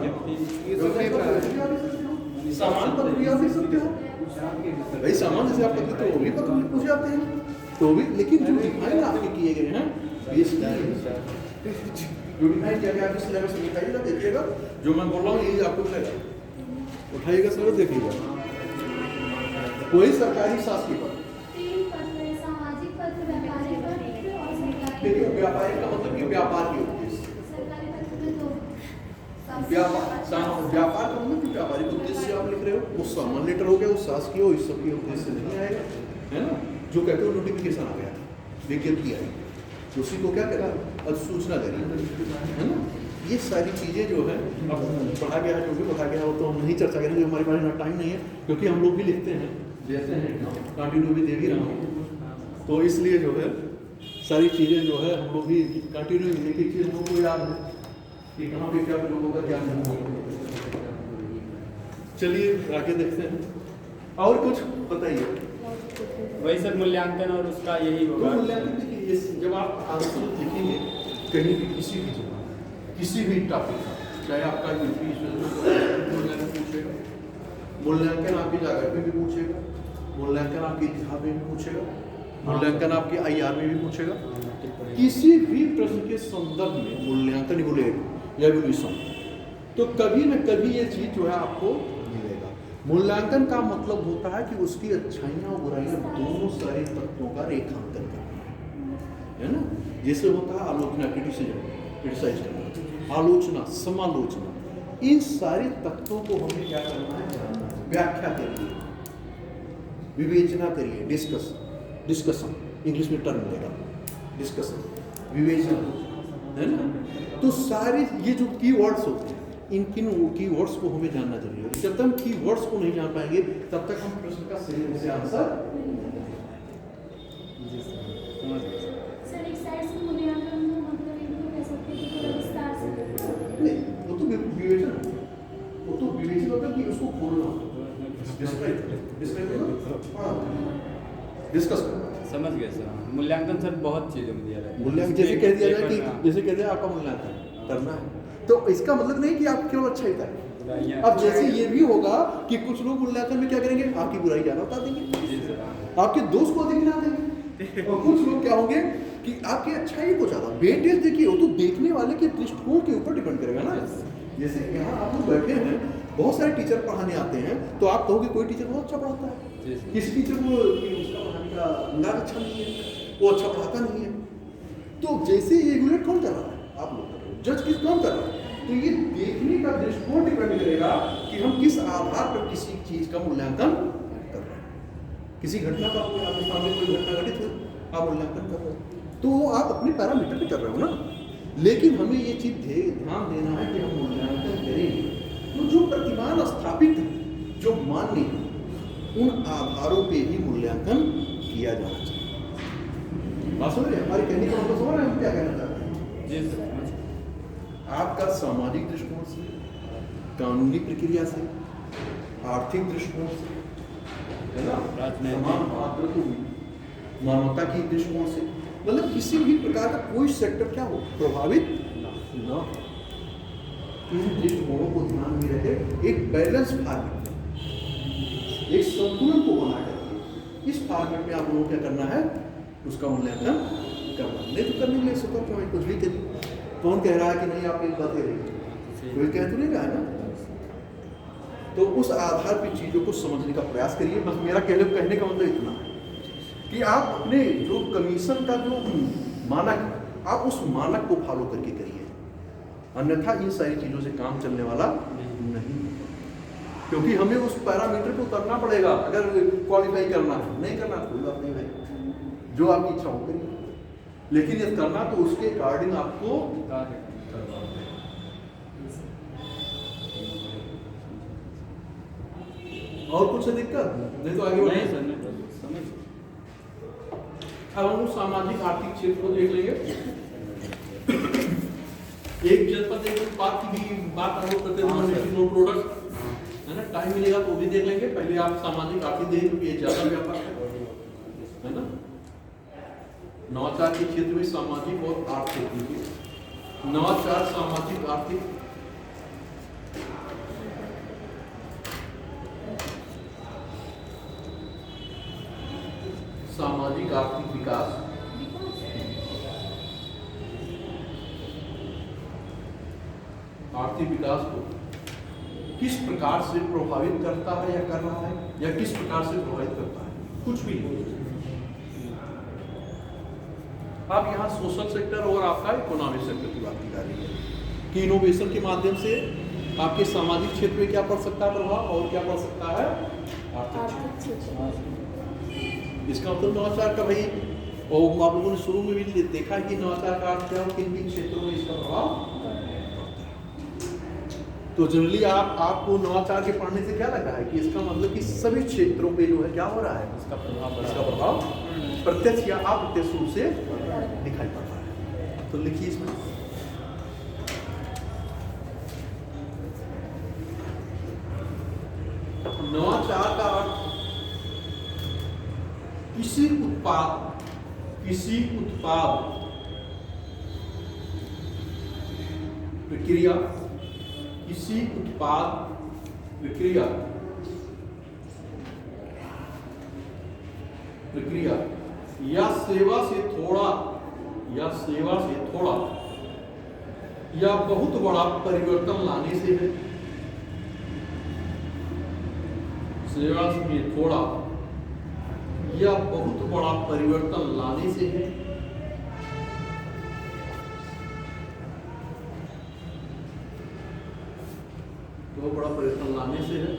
ये सब नहीं पढ़ा। सामान्य पत्र भी आप लिख सकते हो भाई, सामान जैसे आप पत्र तो वो भी पत्र पूछ जाते हैं, तो भी, लेकिन जो डिफाइन आपके किए गए हैं जो डिफाइन किया गया, आपके सिलेबस में दिखाइएगा, देखिएगा जो मैं बोल रहा हूँ यही आपको मिलेगा, उठाइएगा सर, देखिएगा। कोई सरकारी शासकीय पत्र, सामाजिक पत्र, व्यापारिक पत्र और सरकारी। देखिए व्यापारिक का मतलब कि व्यापार के उद्देश्य, सरकारी पत्र में तो व्यापार का मतलब कि व्यापारिक उद्देश्य आप लिख रहे हो, वो सामान लेटर हो गया, वो शासकीय हो, इस सब के उद्देश्य नहीं आएगा, है ना। जो कहते हो नोटिफिकेशन आ गया, विज्ञप्ति आई, उसी को क्या कहता है, अधिसूचना जारी, है ना। ये सारी चीज़ें जो है अब पढ़ा गया है, जो भी पढ़ा गया है वो तो हम नहीं चर्चा करेंगे, हमारे पास इतना टाइम नहीं है, क्योंकि हम लोग भी लिखते हैं, देते हैं, कंटिन्यू भी दे भी रहा हूँ, तो इसलिए जो है सारी चीज़ें जो है हम लोग भी कंटिन्यू, एक एक चीज़ हम लोग को याद है कि कहाँ पे क्या प्रयोग होगा, क्या नहीं होगा। चलिए आगे देखते हैं, और कुछ बताइए। वही सर मूल्यांकन और उसका यही तो होगा। मूल्यांकन देखिए, जब आप आंसर लिखेंगे कहीं भी, किसी भी जगह, किसी भी टॉपिक का, चाहे आपका यूपी मूल्यांकन पूछेगा, मूल्यांकन आपकी ज्योग्राफी में भी पूछेगा, मूल्यांकन आपके इतिहास में भी पूछेगा, मूल्यांकन आपके आईआर में भी पूछेगा, किसी भी प्रश्न के संदर्भ में मूल्यांकन इवैल्यूएट या इवैल्यूएशन, तो कभी न कभी ये चीज जो है आपको मिलेगा। मूल्यांकन का मतलब होता है कि उसकी अच्छाइयाँ और बुराइयाँ दोनों सारे तत्वों का रेखांकन करना है ना। जैसे होता है आलोचना, क्रिटिसाइज करना, आलोचना, समालोचना, इन सारे तत्वों को हमें क्या करना है, व्याख्या करिए, विवेचना करिए, डिस्कशन इंग्लिश में टर्म मिलेगा, डिस्कशन, विवेचना, है ना। तो सारे ये जो कीवर्ड्स होते हैं, इन किन कीवर्ड्स को हमें जानना जरूरी है। जब तक हम कीवर्ड्स को नहीं जान पाएंगे तब तक हम प्रश्न का सही से आंसर सर एक साइड से मूल्यांकन को मतलब एक तो कह सकते हैं कि थोड़ा विस्तार से करना। नहीं, वो तो विवेचन होता है कि उसको खोलना, डिस्कस करना। समझ गए सर। मूल्यांकन सर बहुत चीज़ों में दिया रहता है। मूल्यांकन जैसे कह दिया जाए कि जैसे कह दिया आपका मूल्यांकन करना है, तो इसका मतलब नहीं कि आप केवल अच्छा ही करें। अब जैसे ये भी होगा कि कुछ लोग मूल्यांकन में क्या करेंगे, आपकी बुराई ज्यादा बता देंगे, आपके दोस्त को अधिक गिना देंगे, और कुछ लोग क्या होंगे कि आपकी अच्छाई को ज्यादा। वेटेज देखिए, वो तो देखने वाले के दृष्टिकोण के ऊपर डिपेंड करेगा ना। जैसे यहाँ आप लोग बैठे हैं, बहुत सारे टीचर पढ़ाने आते हैं, तो आप कहोगे कोई टीचर बहुत अच्छा पढ़ाता है, किसी टीचर को उसका पढ़ाने का अंदाज अच्छा नहीं है, वो अच्छा पढ़ाता नहीं है। तो जैसे ये रेगुलेट कौन कर रहा है, आप लोग जज किस कौन कर रहा है, तो ये देखने का दृष्टिकोण डिपेंड करेगा कि हम किस आधार पर किसी चीज का मूल्यांकन कर रहे हैं। किसी घटना का आपके सामने कोई घटना घटित हो, आप मूल्यांकन कर रहे हो, तो आप अपने पैरामीटर पे कर रहे हो ना। लेकिन हमें ये चीज ध्यान देना है कि हम मूल्यांकन करेंगे तो जो प्रतिमान स्थापित है, जो मान्य है, उन आधारों पे ही मूल्यांकन किया जाना चाहिए। बात समझ रहे, हमारे कहने का मतलब समझ रहे हैं हम क्या कहना चाहते हैं। जी सर। आपका सामाजिक दृष्टिकोण से, कानूनी प्रक्रिया से, आर्थिक दृष्टिकोण से, है ना, समान मातृत्व, मानवता की दृष्टिकोण से, मतलब किसी भी प्रकार का कोई सेक्टर क्या हो प्रभावित न, इन दृष्टिकोणों को ध्यान में रखे एक बैलेंस फॉर्मेट, एक संतुलन को बना करके इस फॉर्मेट में आप लोगों को क्या करना है, उसका मूल्यांकन करना। नहीं तो करने के लिए स्वतंत्र है, कुछ भी करिए। कौन कह रहा है कि नहीं आप एक बात कह रही, कोई कह तो नहीं रहा है ना। तो उस आधार पर चीजों को समझने का प्रयास करिए। बस मेरा कहने का मतलब इतना है कि आप अपने जो कमीशन का जो मानक, आप उस मानक को फॉलो करके करिए, अन्यथा इन सारी चीजों से काम चलने वाला नहीं, क्योंकि हमें उस पैरामीटर पे उतरना पड़ेगा। अगर क्वालिफाई करना है, नहीं करना कोई बात नहीं भाई, जो आपकी इच्छा हो करिए, लेकिन यदि करना तो उसके अकॉर्डिंग आपको और कुछ दिक्कत नहीं तो आगे बढ़े। अब हम सामाजिक आर्थिक क्षेत्र को देख लेंगे। एक जनपद एक उत्पाद की भी बात हम लोग करते हैं, नो प्रोडक्ट, है ना। टाइम मिलेगा तो भी देख लेंगे। पहले आप सामाजिक आर्थिक देखें क्योंकि ये ज्यादा व्यापक है ना। नवाचार के क्षेत्र में सामाजिक और आर्थिक, नवाचार सामाजिक आर्थिक, सामाजिक आर्थिक विकास, आर्थिक विकास को किस प्रकार से प्रभावित करता है या कर रहा है, या किस प्रकार से प्रभावित करता है, कुछ भी नहीं। आप यहाँ सोशल सेक्टर और आपका इकोनॉमिक सेक्टर की बात की जा रही है कि इनोवेशन के माध्यम से आपके सामाजिक क्षेत्र में क्या पड़ सकता है प्रभाव, और क्या पड़ सकता है आर्थिक क्षेत्र। इसका मतलब नवाचार का भाई, और आप लोगों ने शुरू में भी देखा कि नवाचार का अर्थ क्या है, किन किन क्षेत्रों में इसका प्रभाव पड़ता है। तो जनरली आपको नवाचार के पढ़ने से क्या लग रहा है कि इसका मतलब कि सभी क्षेत्रों पे जो है क्या हो रहा है, इसका प्रभाव प्रत्यक्ष या अप्रत्यक्ष रूप से दिखाई पड़ रहा है। तो लिखिए इसमें नवाचार का अर्थ किसी उत्पाद प्रक्रिया, किसी उत्पाद प्रक्रिया या सेवा से थोड़ा या बहुत बड़ा परिवर्तन लाने से है, सेवा में थोड़ा या बहुत बड़ा परिवर्तन लाने से है। बहुत बड़ा परिवर्तन लाने से है।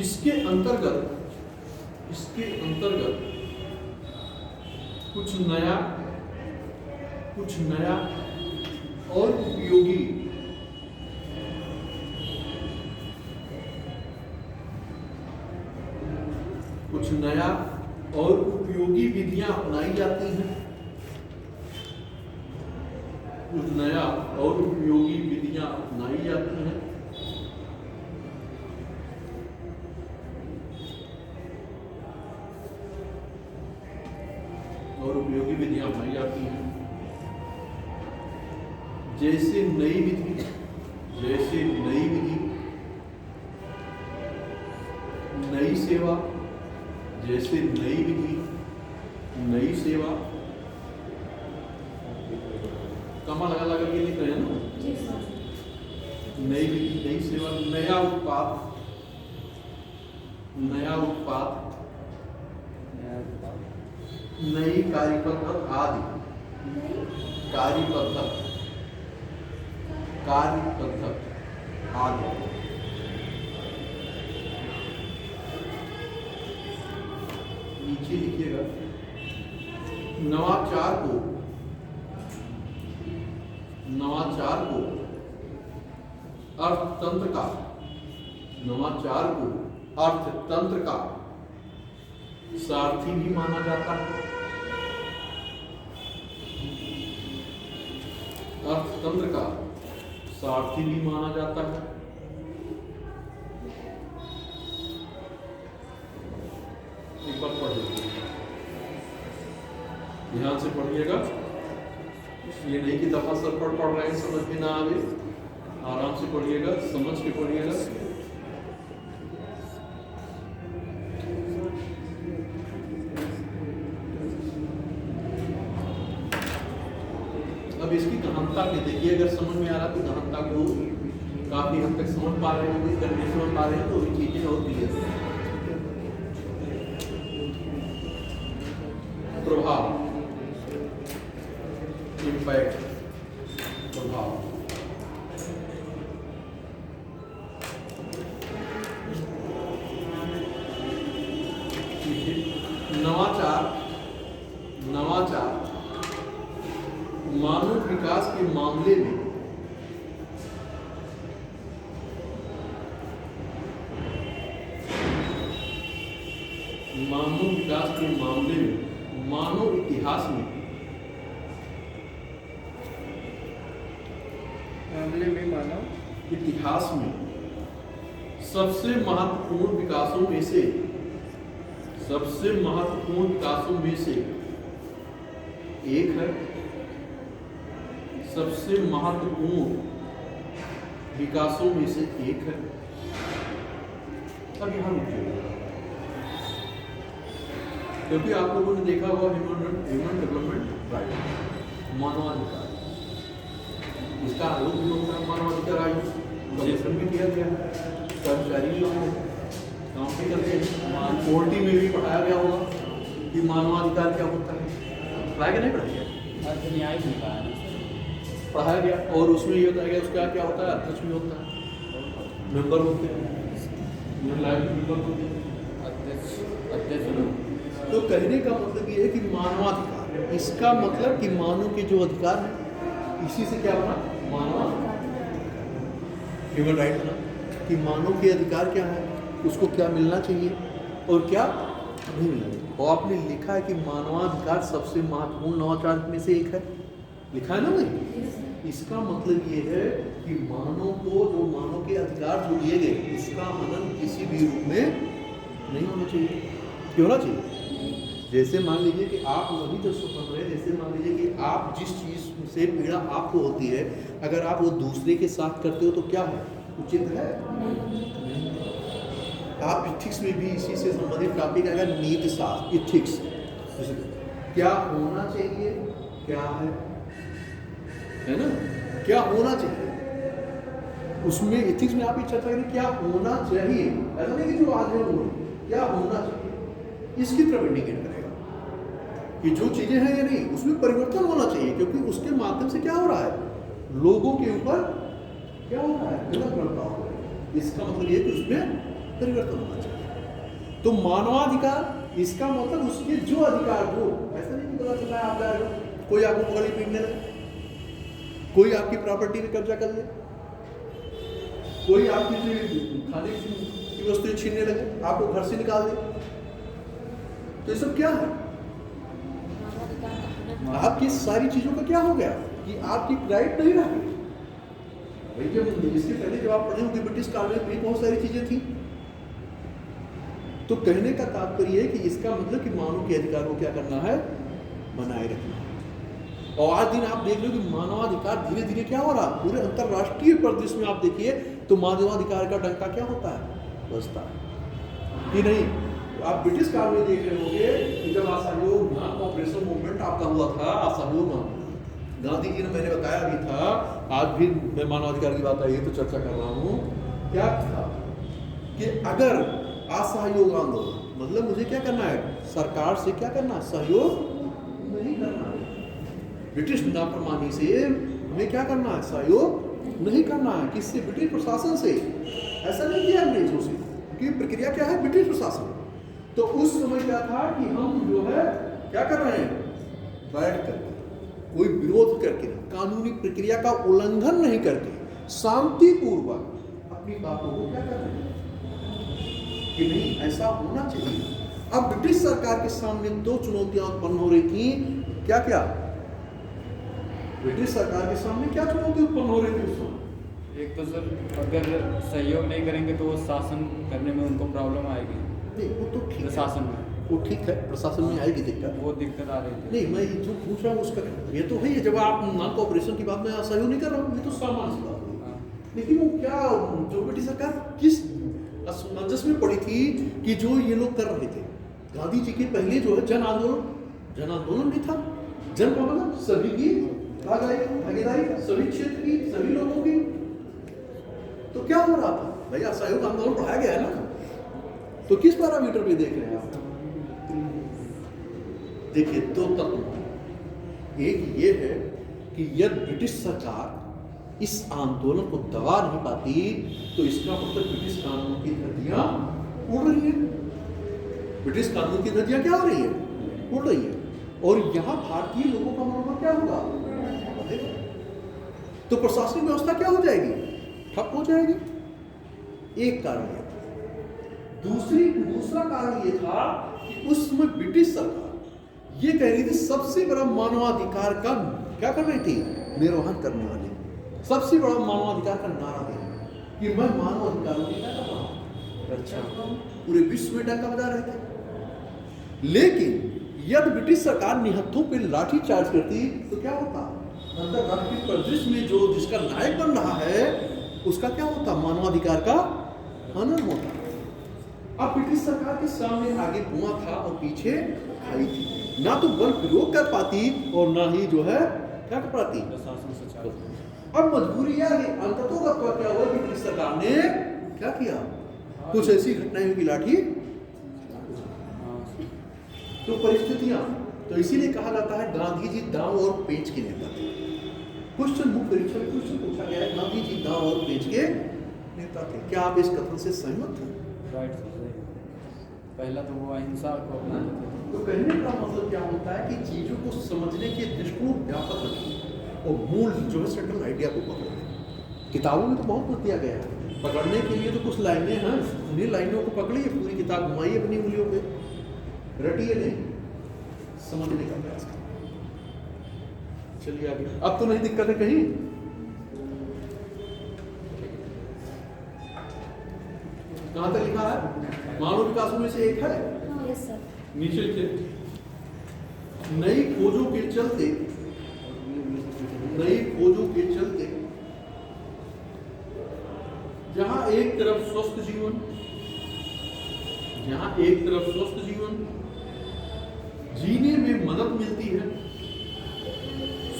इसके अंतर्गत कुछ नया और उपयोगी विधियां अपनाई जाती हैं। कुछ नया और उपयोगी विधियां अपनाई जाती हैं। और उपयोगी विधियां अपनाई जाती हैं, जैसे नई विधि, नई सेवा, जैसे नई विधि, नई सेवा। कमा लगा के लिख रहे हैं ना। जी सर। नई विधि, नई सेवा, नया उत्पाद, नई कार्यपद्धति आदि। कार्यपद्धति आदि। नीचे लिखिएगा, नवाचार को अर्थतंत्र का सारथी भी माना जाता है। अर्थतंत्र का सारथी भी माना जाता है। एक बार पढ़ लीजिए, ध्यान से पढ़िएगा। ये नहीं कि दफा सर पढ़ रहे हैं, समझ में ना आवे। आराम से पढ़िएगा, समझ के पढ़िएगा। अब इसकी गहनता के देखिए, अगर समझ में आ रहा तो गहनता को काफी हद तक समझ पा रहे हैं, करने समझ पा रहे हैं, तो ये चीजें और क्लियर है। प्रभाव, इम्पैक्ट, प्रभाव। नवाचार मानव विकास के मामले में मानव इतिहास में सबसे महत्वपूर्ण विकासों में से एक है। सबसे महत्वपूर्ण विकासों में से एक है। अब यहां रुकिए, क्योंकि आप लोगों ने देखा होगा ह्यूमन डेवलपमेंट राइट, मानवाधिकार, इसका आरोप भी होता है। मानवाधिकार आयोग का भी किया गया, कर्मचारी लोग काम भी करते हैं। कोर्टी में भी पढ़ाया गया होगा कि मानवाधिकार क्या होता है। पढ़ाया गया, नहीं पढ़ाया गया? न्याय भी पढ़ाया गया। और उसमें ये बताया गया उसका क्या होता है, अध्यक्ष भी होता है, मेंबर होते हैं, मेंबर होते हैं, अध्यक्ष। तो कहने का मतलब ये है कि मानवाधिकार, इसका मतलब कि मानव के जो अधिकार है, इसी से क्या बना मानवाधिकार, ह्यूमन राइट बना, कि मानव के अधिकार क्या है, उसको क्या मिलना चाहिए और क्या नहीं मिलना चाहिए। और आपने लिखा है कि मानवाधिकार सबसे महत्वपूर्ण नवाचार में से एक है, लिखा है ना भाई। इसका मतलब ये है कि मानव को जो मानव के अधिकार जो दिए गए, उसका हनन किसी भी रूप में नहीं होना चाहिए। क्यों होना चाहिए? जैसे मान लीजिए कि आप वही जो स्वतंत्र है, जैसे मान लीजिए कि आप जिस चीज़ से पीड़ा आपको होती है, अगर आप वो दूसरे के साथ करते हो तो क्या है, उचित है? आप इथिक्स में भी इसी से संबंधित टॉपिक अगर नीति शास्त्र, इथिक्स क्या होना चाहिए, क्या है ना, क्या होना चाहिए, उसमें एथिक्स में आप ये चर्चा करें क्या होना चाहिए, ऐसा नहीं कि जो आज है वो क्या होना चाहिए, इसकी तरफ इंडिकेट करेगा कि जो चीजें हैं या नहीं उसमें परिवर्तन होना चाहिए, क्योंकि उसके माध्यम से क्या हो रहा है, लोगों के ऊपर क्या हो रहा है, गलत प्रभाव हो रहा है। इसका मतलब ये कि उसमें परिवर्तन होना चाहिए। तो मानवाधिकार इसका मतलब उसके जो अधिकार हो, ऐसा नहीं पता चला है आप जा रहे हो कोई आपको गली पीटने लगे, कोई आपकी प्रॉपर्टी में कब्जा कर ले, कोई आपकी जो खाने की वस्तुएं छीनने लगे, आपको घर से निकाल दे, तो ये सब क्या है, आपकी सारी चीजों का क्या हो गया कि आपकी राइट नहीं रही। भाई जब इसके पहले जब आप पढ़े होंगे ब्रिटिश काल में भी बहुत सारी चीजें थी। तो कहने का तात्पर्य है कि इसका मतलब कि मानव के अधिकार को क्या करना है, बनाए रखना है। और आज दिन आप देख लो कि मानवाधिकार धीरे धीरे क्या हो रहा है, पूरे अंतरराष्ट्रीय परिदृश्य में आप देखिए तो मानवाधिकार का डंका क्या होता है, बजता है कि नहीं। आप ब्रिटिश काल में देख रहे होंगे कि जब असहयोग ऑपरेशन मूवमेंट आपका हुआ था, असहयोग गांधी जी ने मैंने बताया भी था, आज भी मैं मानवाधिकार की बात आई है तो चर्चा कर रहा हूँ, क्या था कि अगर असहयोग आंदोलन मतलब मुझे क्या करना है, सरकार से क्या करना है, सहयोग नहीं करना है, ब्रिटिश नाफरमानी से हमें क्या करना है, सहयोग नहीं करना है। किससे, ब्रिटिश प्रशासन से, ऐसा नहीं किया अंग्रेजों से, क्योंकि प्रक्रिया क्या है, ब्रिटिश प्रशासन। तो उस समय क्या था कि हम जो है क्या कर रहे हैं, बैठ करके कोई विरोध करके, कानूनी प्रक्रिया का उल्लंघन नहीं करके शांतिपूर्वक अपनी बातों को क्या कर रहे हैं कि नहीं ऐसा होना चाहिए। अब ब्रिटिश सरकार के सामने दो चुनौतियां उत्पन्न हो रही थी, क्या क्या, ब्रिटिश सरकार के सामने क्या चुनौती उत्पन्न हो रही थी उस समय। एक तो सर अगर सहयोग नहीं करेंगे तो वो शासन करने में उनको प्रॉब्लम आएगी, नहीं वो तो ठीक है, प्रशासन में वो ठीक है, प्रशासन में आएगी दिक्कत, वो दिक्कत आ रही थी। नहीं मैं जो पूछ रहा हूँ उसका ये तो है, जब आप नॉन कोऑपरेशन की बात में सहयोग नहीं कर रहा हूँ, ये तो सामान्य सी बात है। लेकिन वो क्या, जो ब्रिटिश सरकार किस असमंजस में पड़ी थी कि जो ये लोग कर रहे थे, गांधी जी के पहले जो है जन आंदोलन भी था, जन का मतलब सभी की भागीदारी, सभी क्षेत्र की, सभी लोगों की। तो क्या हो रहा था भाई, असहयोग आंदोलन बढ़ाया गया है ना, तो किस पैरामीटर पे देख रहे हैं आप, देखिए दो तत्व, एक ये है कि यदि ब्रिटिश सरकार इस आंदोलन को दबा नहीं पाती तो इसका मतलब ब्रिटिश कानून की धज्जियां उड़ रही है, ब्रिटिश कानून की धज्जियां क्या हो रही है, उड़ रही है, और यहाँ भारतीय लोगों का मनोबल क्या होगा, तो प्रशासनिक व्यवस्था क्या हो जाएगी, ठप हो जाएगी। एक कारण ये, दूसरा कारण ये था कि उस समय ब्रिटिश सरकार ये कह रही थी सबसे बड़ा मानवाधिकार का क्या कर रही थी, निर्वहन करने वाली, सबसे बड़ा मानवाधिकार का नारा दे कि मैं मानवाधिकारों की क्या कर रहा हूं, रक्षा पूरे विश्व में डंका बजा रहे थे। लेकिन यदि ब्रिटिश सरकार निहत्थों पे लाठी चार्ज करती तो क्या होता, अंतरराष्ट्रीय परिदृश्य में जो जिसका नायक बन रहा है उसका क्या होता, मानवाधिकार का हनन होता। अब ब्रिटिश सरकार के सामने आगे कुआं था और पीछे खाई थी, ना तो बल प्रयोग कर पाती और ना ही जो है क्या कर पाती, प्रशासन से चालू। अब मजबूरी यह है, अंततः क्या हुआ कि ब्रिटिश सरकार ने क्या किया, कुछ ऐसी घटनाएं हुई कि लाठी, तो परिस्थितियां, तो इसीलिए कहा जाता है गांधी जी दांव और पेंच के नेता थे। क्वेश्चन मुख्य परीक्षा में क्वेश्चन पूछा गया है, गांधी जी दांव और पेंच के नेता थे, क्या आप इस कथन से सहमत हैं? राइट, पहला तो वो अहिंसा को अपनाते थे। तो कहने का मतलब क्या होता है कि चीजों को समझने के दृष्टिकोण व्यापक रखें और मूल जो है सेंट्रल आइडिया को पकड़ें। किताबों में तो बहुत कुछ दिया गया है, पकड़ने के लिए तो कुछ लाइनें हैं, उन्हीं लाइनों को पकड़िए, पूरी किताब घुमाइए अपनी उंगलियों पे, रटिए नहीं, समझने का प्रयास करें। चलिए आगे, अब तो नहीं दिक्कत है कहीं, कहां तक लिखा है, मानव विकास में से एक है, यस सर, नीचे लिखे, नई खोजों के चलते जहां एक तरफ स्वस्थ जीवन जीने में मदद मिलती है,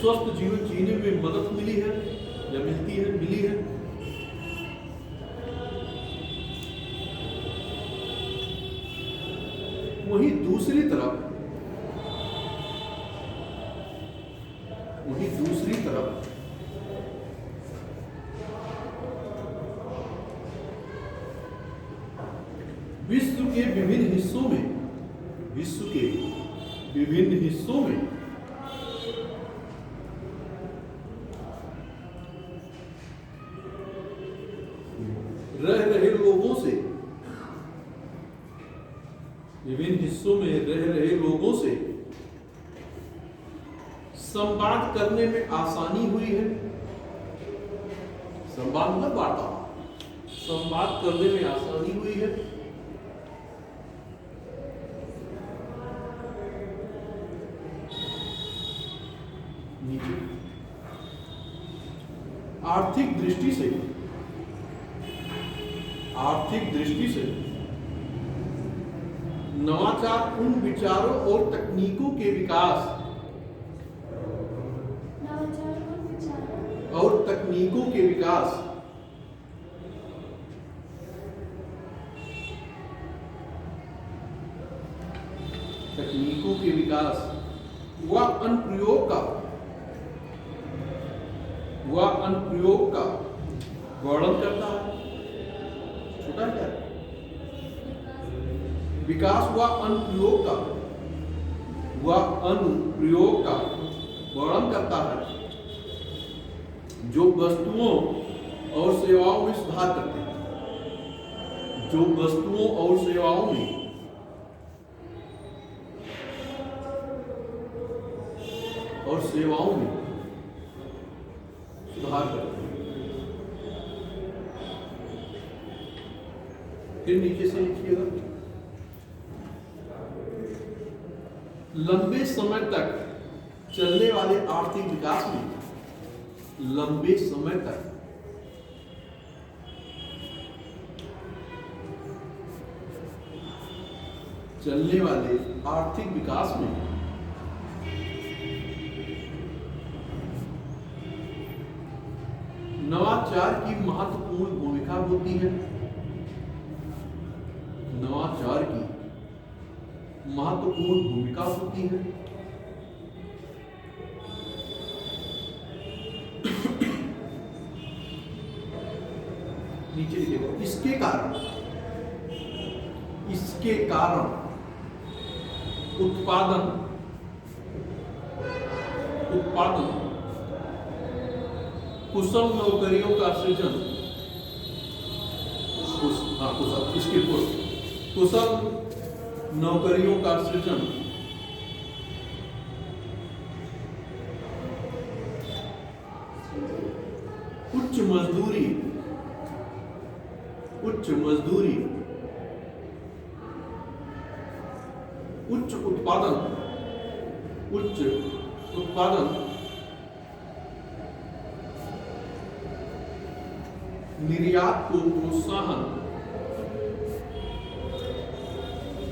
स्वस्थ जीवन जीने में मदद मिली है या मिली है, वहीं दूसरी तरफ विश्व के विभिन्न हिस्सों में रह रहे लोगों से संवाद करने में आसानी हुई है। संवाद मतलब वार्तालाप, संवाद करने में आसानी हुई है। नीचे आर्थिक दृष्टि से नवाचार उन विचारों और तकनीकों के विकास व अनुप्रयोग का वर्णन करता है। छोटा क्या है? विकास व अनुप्रयोग का वर्णन करता है, जो वस्तुओं और सेवाओं में सुधार करते हैं। सुधार करते हैं। फिर नीचे से लिखिएगा, लंबे समय तक चलने वाले आर्थिक विकास में नवाचार की महत्वपूर्ण भूमिका होती है। नीचे लिखिएगा, इसके कारण उत्पादन कुशल नौकरियों का सृजन, उच्च मजदूरी, उच्च उत्पादन,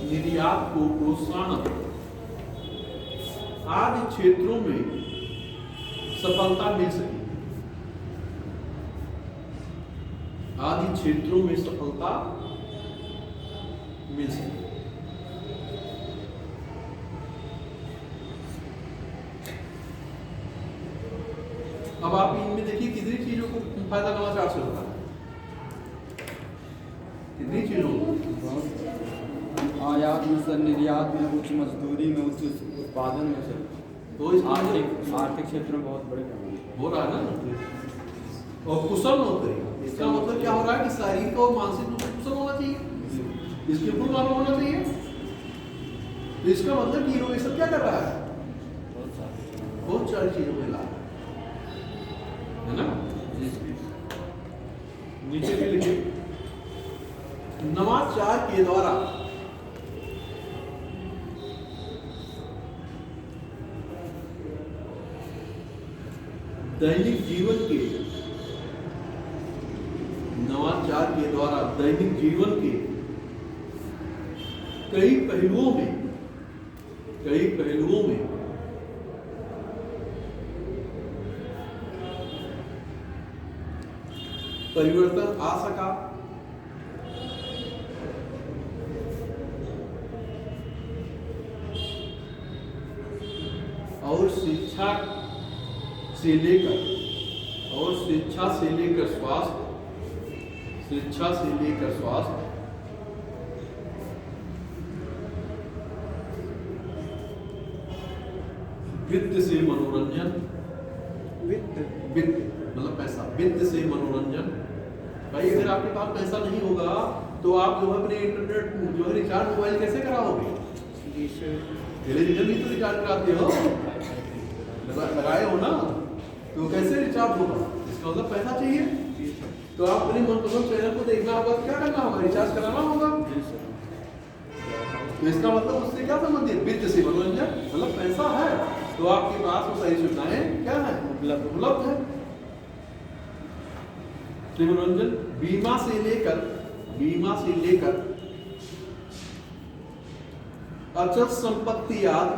निर्यात को प्रोत्साहन आदि क्षेत्रों में सफलता मिल सकी। अब आप इनमें देखिए कितनी चीजों को फायदा नवाचार से होता है, कितनी चीजों को, आयात में से, निर्यात में, उच्च मजदूरी में, उच्च उत्पादन में से, तो इस आर्थिक क्षेत्र में बहुत बड़े काम हो रहा है ना। और कुशल नौकरी, इसका मतलब क्या हो रहा है कि शारीरिक और मानसिक रूप से कुशल होना चाहिए, स्किलफुल मालूम होना चाहिए। तो इसका मतलब कि इनोवेशन क्या कर रहा है, बहुत सारी चीजों में ला है ना। नीचे भी लिखिए, नवाचार के द्वारा दैनिक जीवन के कई पहलुओं में परिवर्तन आ सका। और शिक्षा से लेकर स्वास्थ्य, वित्त से मनोरंजन, वित्त मतलब पैसा, वित्त से मनोरंजन। भाई अगर आपके पास पैसा नहीं होगा तो आप जो है अपने इंटरनेट जो है रिचार्ज मोबाइल कैसे कराओगे? टेलीविजन भी तो रिचार्ज कराते हो, लगाए हो ना, तो कैसे रिचार्ज होगा? इसका मतलब पैसा चाहिए। तो आप अपने मनपसंद चैनल को देखना होगा तो क्या करना होगा? रिचार्ज कराना होगा। तो इसका मतलब उससे क्या संबंधित? वित्त से मनोरंजन, मतलब पैसा है तो आपके पास वो सारी सुविधाएं क्या है? उपलब्ध है। मनोरंजन बीमा से लेकर अचल संपत्ति याद।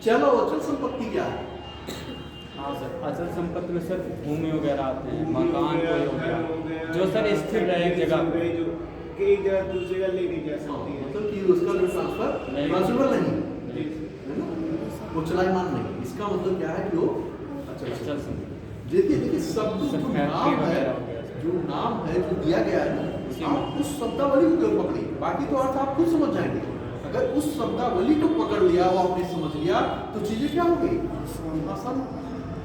चलो अचल संपत्ति क्या है? हाँ सर, अचल संपत्ति में सर भूमि वगैरह आते हैं, मकान कोई हो गया जो सर स्थिर रहे एक जगह पे, एक जगह दूसरी जगह ले नहीं जा सकती है, मतलब कि उसका जो ट्रांसफर पॉसिबल नहीं है ना, वो चलायमान नहीं। इसका मतलब क्या है कि वो अचल संपत्ति। देखिए शब्द जो नाम है जो दिया गया है ना, आप उस शब्दावली को केवल पकड़िए, बाकी तो अर्थ आप खुद समझ जाएंगे। अगर उस शब्दावली को पकड़ लिया, वो आपने समझ लिया, तो चीजें क्या हो गई? आसान।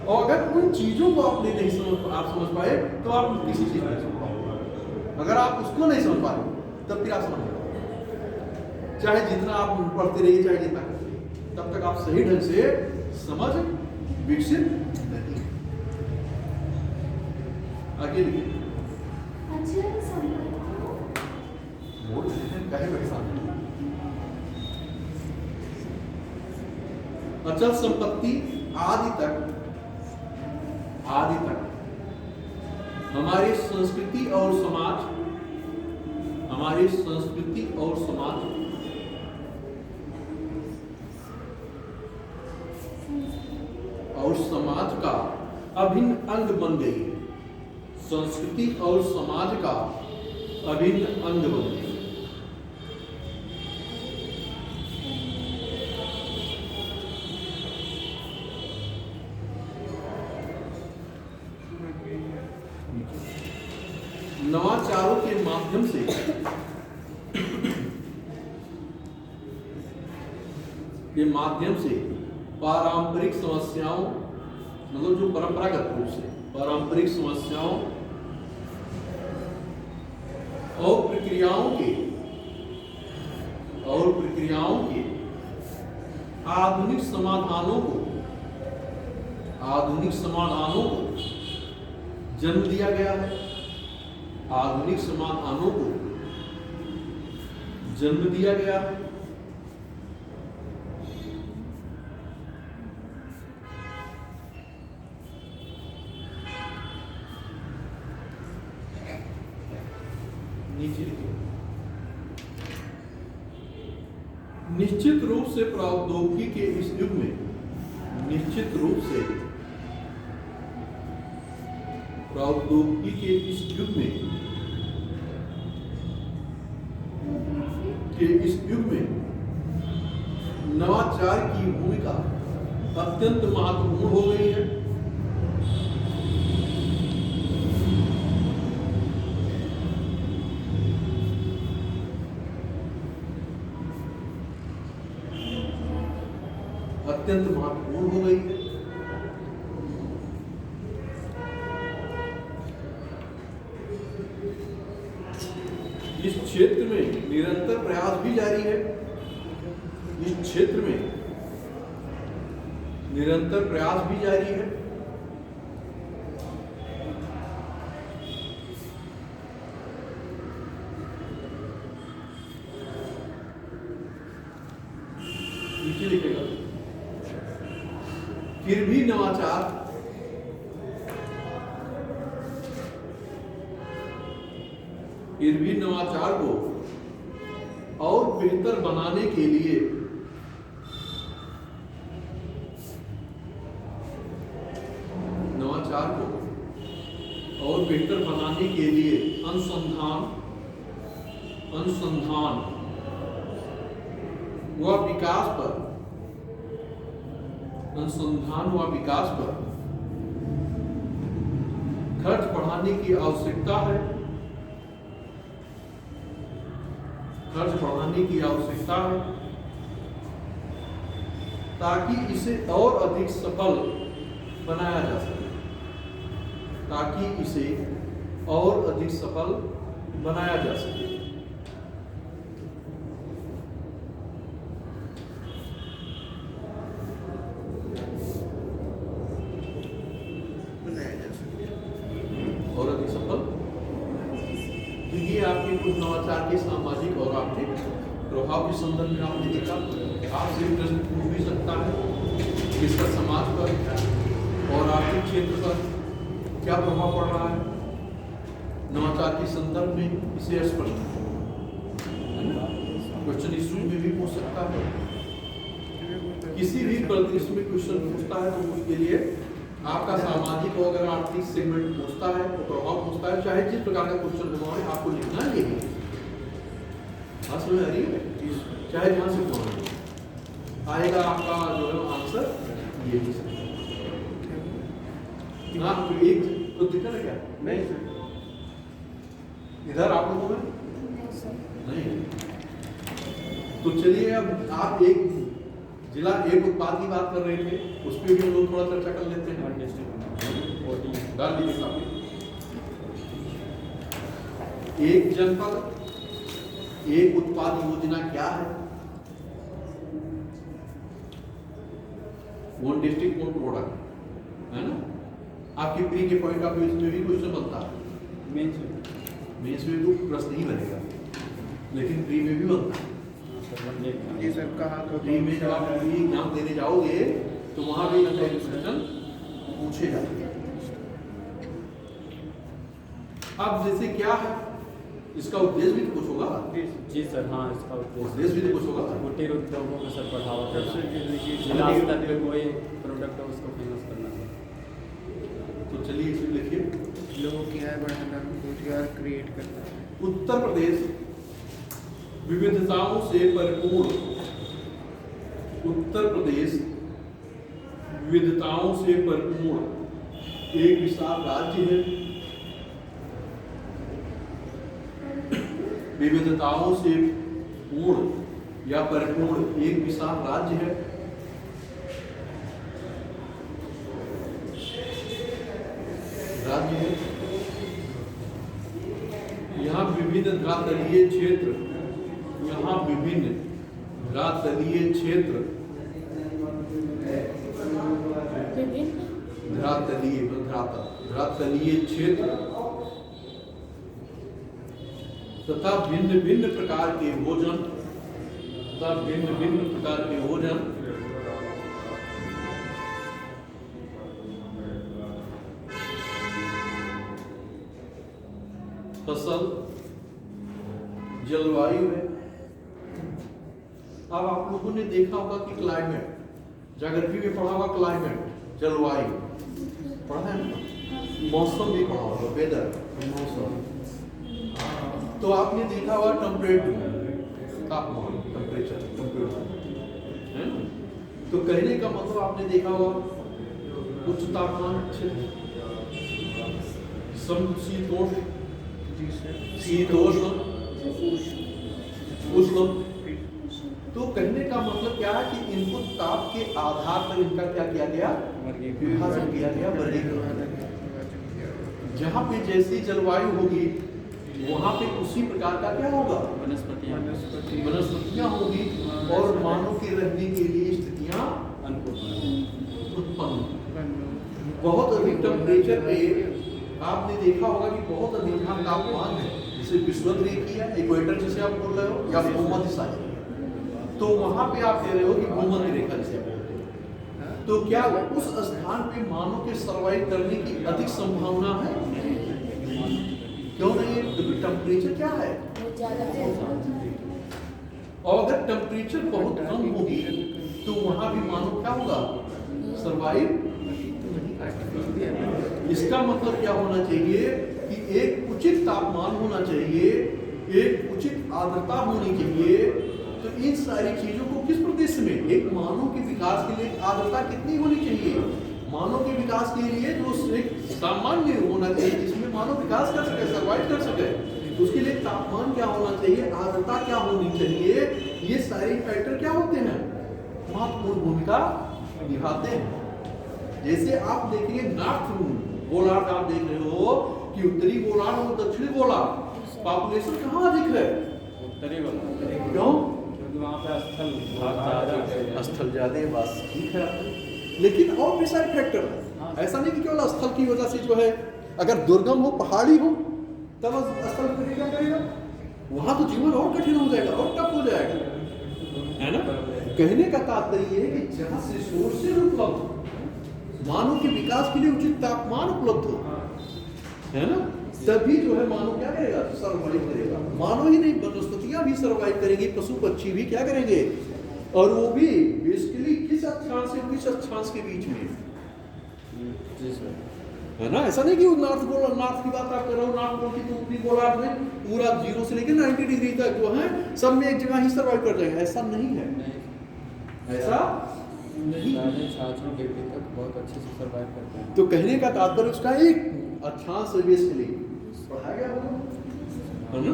और अगर उन चीजों को आपने नहीं समझ पाए तो आप किसी चीज नहीं समझ पाओगे। अगर आप उसको नहीं समझ पाए तब फिर आप समझ पाओगे, चाहे जितना आप पढ़ते रहिए, चाहे जितना करते रहिए, तब तक आप सही ढंग से समझ विकसित नहीं। आगे लिखिए। अचल संपत्ति अचल संपत्ति आदि तक हमारी संस्कृति और समाज का अभिन्न अंग बन गई है। संस्कृति और समाज का अभिन्न अंग बन गई। नवाचारों के माध्यम से पारंपरिक समस्याओं, मतलब जो परंपरागत रूप से पारंपरिक समस्याओं और प्रक्रियाओं के आधुनिक समाधानों को जन्म दिया गया है। आधुनिक समाधानों को जन्म दिया गया है। निश्चित रूप से प्रौद्योगिकी के इस युग में नवाचार की भूमिका अत्यंत महत्वपूर्ण हो गई है। इस क्षेत्र में निरंतर प्रयास भी जारी है। नीचे लिखेगा, फिर भी नवाचार को और बेहतर बनाने के लिए अनुसंधान व विकास पर अनुसंधान व विकास पर खर्च बढ़ाने की आवश्यकता है, खर्च बढ़ाने की आवश्यकता है ताकि इसे और अधिक सफल बनाया जा सके, ताकि इसे और अधिक सफल बनाया जा सके। बनाया जा सके। और अधिक सफल, तो ये आपके कुछ नवाचार के सामाजिक और आर्थिक प्रभाव के संदर्भ में आपने देखा। आपसे प्रश्न पूछ भी सकता है इसका समाज पर और आर्थिक क्षेत्र पर क्या प्रभाव पड़ रहा है। नवाचार के संदर्भ में इसे स्पष्ट क्वेश्चन इस में भी पूछ सकता है। किसी भी परिदृश्य में क्वेश्चन पूछता है तो उसके लिए आपका सामाजिक और अगर आर्थिक सेगमेंट पूछता है तो प्रभाव पूछता है, चाहे जिस प्रकार का क्वेश्चन बनवाए आपको लिखना यही है। समझ आ रही है? चाहे जहाँ से पूछना आएगा आपका जो है आंसर यही है। हाँ, तो एक तो दिक्कत है क्या? नहीं सर। इधर आप लोगों में नहीं सर। नहीं। तो चलिए अब आप एक जिला एक उत्पाद की बात कर रहे थे, उस पर भी हम लोग थोड़ा चर्चा कर लेते हैं। डाल दीजिए सामने। एक जनपद एक उत्पाद योजना क्या है? वन डिस्ट्रिक्ट वन प्रोडक्ट, है ना? आपकी प्री के पॉइंट ऑफ व्यू में भी क्वेश्चन बनता है। मेंस में तो प्रश्न नहीं बनेगा, लेकिन प्री में भी बनता है। ये सर कहाँ का प्री में जब आप एग्जाम देने जाओगे तो वहां भी क्वेश्चन पूछे जाते हैं। अब जैसे क्या है, इसका उद्देश्य भी तो कुछ होगा। जी सर, हाँ, इसका उद्देश्य भी तो कुछ होगा। कुटीर उद्योगों में सर बढ़ावा सर देना, देखिए जिला स्तर पे कोई प्रोडक्ट हो उसको फेमस करना सर। तो चलिए इसे लिखिए। लोगों की आय बढ़ाना, रोजगार क्रिएट करना। उत्तर प्रदेश विविधताओं से परिपूर्ण, उत्तर प्रदेश विविधताओं से परिपूर्ण एक विशाल राज्य है। विविधताओं से पूर्ण या परिपूर्ण एक विशाल राज्य है। राज्य है। यहाँ विभिन्न धरातलीय क्षेत्र, यहाँ विभिन्न धरातलीय क्षेत्र, धरातलीय क्षेत्र तथा भिन्न भिन्न प्रकार के भोजन फसल, जलवायु है। अब आप लोगों ने देखा होगा कि क्लाइमेट, ज्योग्राफी में पढ़ा होगा क्लाइमेट, जलवायु पढ़ा है ना? मौसम भी पढ़ा होगा, वेदर, मौसम। तो आपने देखा होगा टेम्परेचर, तापमान, टेम्परेचर है ना? तो कहने का मतलब आपने देखा होगा उच्च तापमान क्षेत्र, समशीतोष्ण, शीतोष्ण, उष्ण। तो कहने का मतलब क्या है कि इनपुट ताप के आधार पर इनका क्या किया गया? विभाजन किया गया, वर्गीकरण। जहाँ पे जैसी जलवायु होगी वहाँ पे उसी प्रकार का क्या होगा? वनस्पतियाँ होगी और मानव के रहने के लिए स्थितियाँ उत्पन्न। बहुत अधिक टेम्परेचर पे आपने देखा होगा कि बहुत अधिक तापमान है, जैसे विषुवत रेखीय, इक्वेटर जिसे आप बोल रहे हो, या भूमध्य सागरीय, तो वहाँ पे आप कह रहे हो कि भूमध्य रेखा जिसे बोलते हैं। तो क्या उस स्थान पे मानव के सर्वाइव करने की अधिक संभावना है? क्यों नहीं है? क्योंकि टेम्परेचर क्या है? और अगर टेम्परेचर बहुत कम होगी तो वहां भी मानव क्या होगा? सर्वाइव। इसका मतलब क्या होना चाहिए कि एक उचित तापमान होना चाहिए, एक उचित आर्द्रता होनी चाहिए। तो इन सारी चीजों को किस प्रदेश में, एक मानव के विकास के लिए आर्द्रता कितनी होनी चाहिए? मानव के विकास के लिए जो एक सामान्य होना चाहिए जिसमें मानव विकास कर सके, सर्वाइव कर सके, उसके लिए तापमान क्या होना चाहिए, आर्द्रता क्या होनी चाहिए, ये सारे फैक्टर क्या होते हैं, महत्वपूर्ण भूमिका निभाते हैं। जैसे आप देखेंगे नॉर्थ गोलार्ध, आप देख रहे हो कि उत्तरी गोलार्ध और दक्षिणी गोलार्ध पॉपुलेशन कहाँ अधिक है? उत्तरी वाला। क्यों? क्योंकि वहाँ पे स्थल ज्यादा है, बस ठीक है। लेकिन और भी सारे फैक्टर हैं, ऐसा नहीं कि केवल स्थल की वजह से जो है, अगर दुर्गम हो, पहाड़ी हो, तब स्थल क्या करेगा, वहां तो जीवन और कठिन हो जाएगा और टफ हो जाएगा, है ना। कहने का तात्पर्य है कि जहाँ से रिसोर्सेज उपलब्ध हो, मानव के विकास के लिए उचित तापमान उपलब्ध हो, है ना, तभी जो है मानव क्या करेगा, सर्वाइव करेगा। मानव ही नहीं, वनस्पतियां भी सर्वाइव करेंगी, पशु पक्षी भी क्या करेंगे, और वो भी बेसिकली किस अक्षांश से किस अक्षांश के बीच में, है ना। ऐसा नहीं कि नॉर्थ की बात आप कर रहे हो, नॉर्थ पोल की तो ऊपरी गोलार्ध में पूरा 0 से लेकर 90 डिग्री तक जो है सब में एक जगह ही सर्वाइव कर जाएगा, ऐसा नहीं है, ऐसा नहीं। 750 डिग्री तक बहुत अच्छे से सर्वाइव करते हैं। तो कहने का तात्पर्य उसका एक अक्षांश बेसिकली पढ़ाया गया होगा, है ना।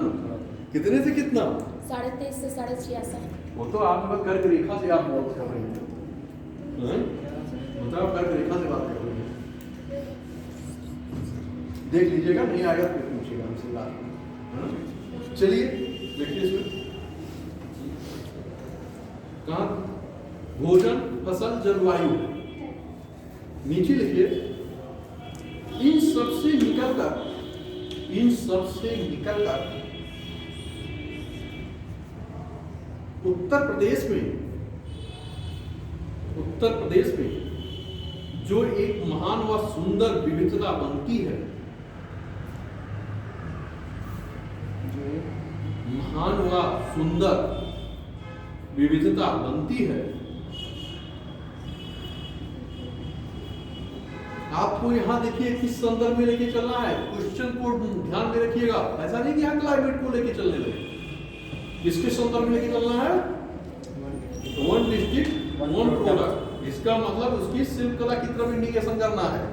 कितने से कितना? 23.5 से 66.5। वो तो आप बस कर्क रेखा से आप बात कर रहे हैं, मतलब कर्क रेखा से बात कर रहे हैं। देख लीजिएगा, नहीं आएगा फिर पूछिएगा हमसे बात। चलिए देखिए इसमें कहाँ, भोजन, फसल, जलवायु, नीचे लिखिए। इन सबसे निकलकर उत्तर प्रदेश में जो एक महान व सुंदर विविधता बनती है, महान व सुंदर विविधता बनती है, आपको यहाँ देखिए किस संदर्भ में लेके चलना है, क्वेश्चन को ध्यान में रखिएगा। ऐसा नहीं कि यहाँ क्लाइमेट को लेके चलने लगे, किसके संदर्भ में लेके चलना है, वन डिस्ट्रिक्ट वन प्रोडक्ट। इसका मतलब उसकी शिल्पकला की तरफ इंडिकेशन करना है,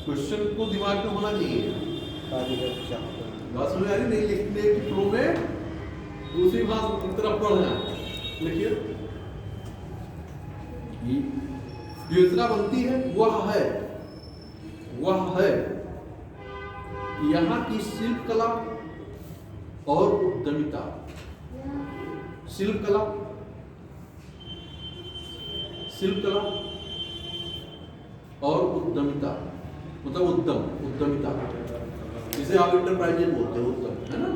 क्वेश्चन को दिमाग में होना चाहिए। बस में नहीं लिखने की फ्लो में दूसरी भाषा की तरफ पढ़ना है। लिखिए योजना बनती है, वह है यहाँ की शिल्पकला और उद्यमिता। शिल्पकला और उद्यमिता मतलब उद्यमिता, जिसे आप इंटरप्राइजेज बोलते हो, उद्यम, है ना।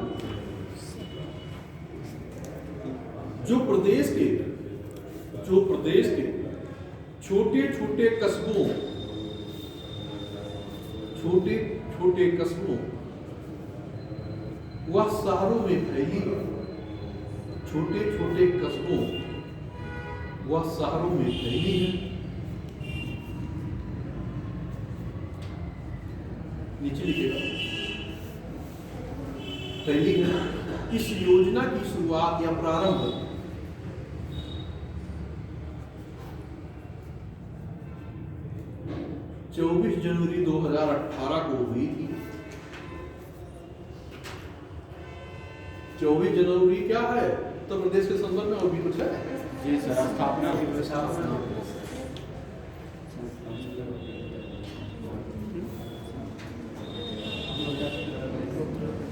जो प्रदेश के छोटे छोटे कस्बों व शहरों में फैली है, छोटे कस्बों व शहरों में फैली है। नीचे लिखेगा, फैली है। इस योजना की शुरुआत या प्रारंभ 24 जनवरी 2018 को हुई थी। 24 जनवरी क्या है उत्तर प्रदेश के संदर्भ में, और भी कुछ है? जी सर, स्थापना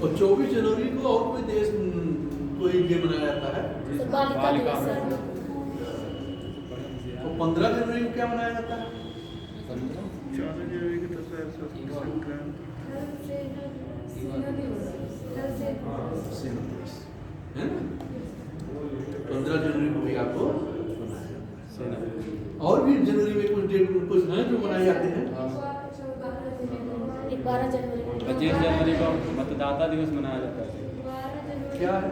और 24 जनवरी को और कोई देश कोई ये मनाया जाता है, बालिका दिवस। और 15 जनवरी को क्या मनाया जाता है? 14 जनवरी को तो संक्रांति है ना। 15 जनवरी को भी आपको मनाया। और भी जनवरी में कुछ डेट कुछ हैं जो मनाए जाते हैं। 12 जनवरी को 25 जनवरी को मतदाता दिवस मनाया जाता है। क्या है?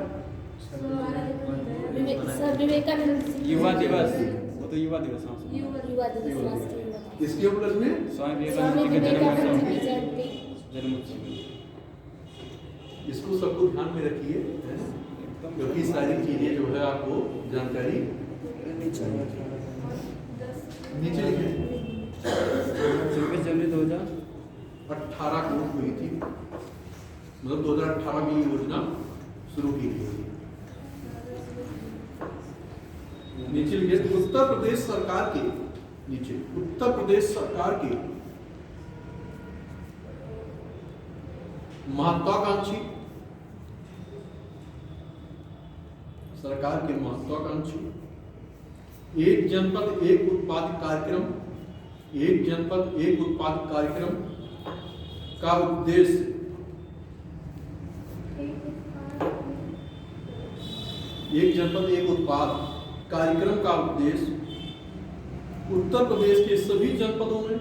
विवेकानंद युवा दिवस, वो तो युवा दिवस है। युवा दिवस, राष्ट्रीय युवा दिवस। इसके उपलक्ष्य में स्वामी स्वामी विवेकानंद जी के विवेकानंद की जयंती। जन्मोत्सव। इसको सबको ध्यान में रखिए, है ना, क्योंकि सारी चीजें जो है आपको जानकारी नीचे लिखे 24 जनवरी 18 को हुई थी, मतलब 2018 में ये योजना शुरू की गई थी। नीचे लिखे उत्तर प्रदेश सरकार के, नीचे उत्तर प्रदेश सरकार के महत्वाकांक्षी, सरकार के महत्वाकांक्षी एक जनपद एक उत्पाद कार्यक्रम, एक जनपद एक उत्पाद कार्यक्रम का उद्देश्य एक जनपद एक उत्पाद कार्यक्रम का उद्देश्य उत्तर प्रदेश के सभी जनपदों में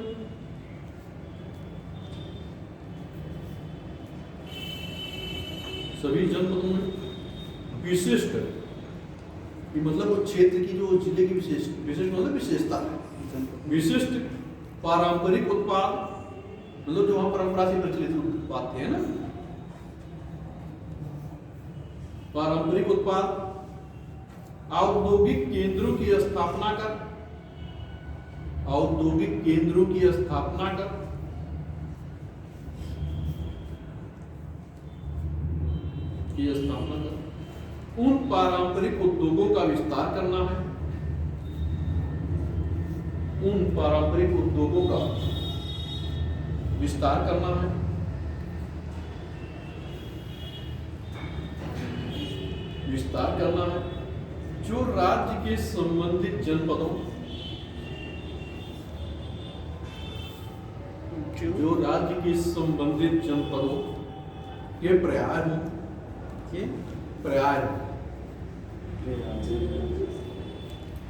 विशिष्ट, ये मतलब वो क्षेत्र की जो जिले की विशिष्ट मतलब विशेषता है, विशिष्ट पारंपरिक उत्पाद, मतलब जो वहां परंपरा से प्रचलित उत्पाद थे ना, पारंपरिक उत्पाद, औद्योगिक केंद्रों की स्थापना कर, औद्योगिक केंद्रों की स्थापना कर, की स्थापना कर, उन पारंपरिक उद्योगों का विस्तार करना है, उन पारंपरिक उद्योगों का विस्तार करना है, विस्तार करना है, जो राज्य के संबंधित जनपदों, जो राज्य के संबंधित जनपदों के प्रयास के प्रयास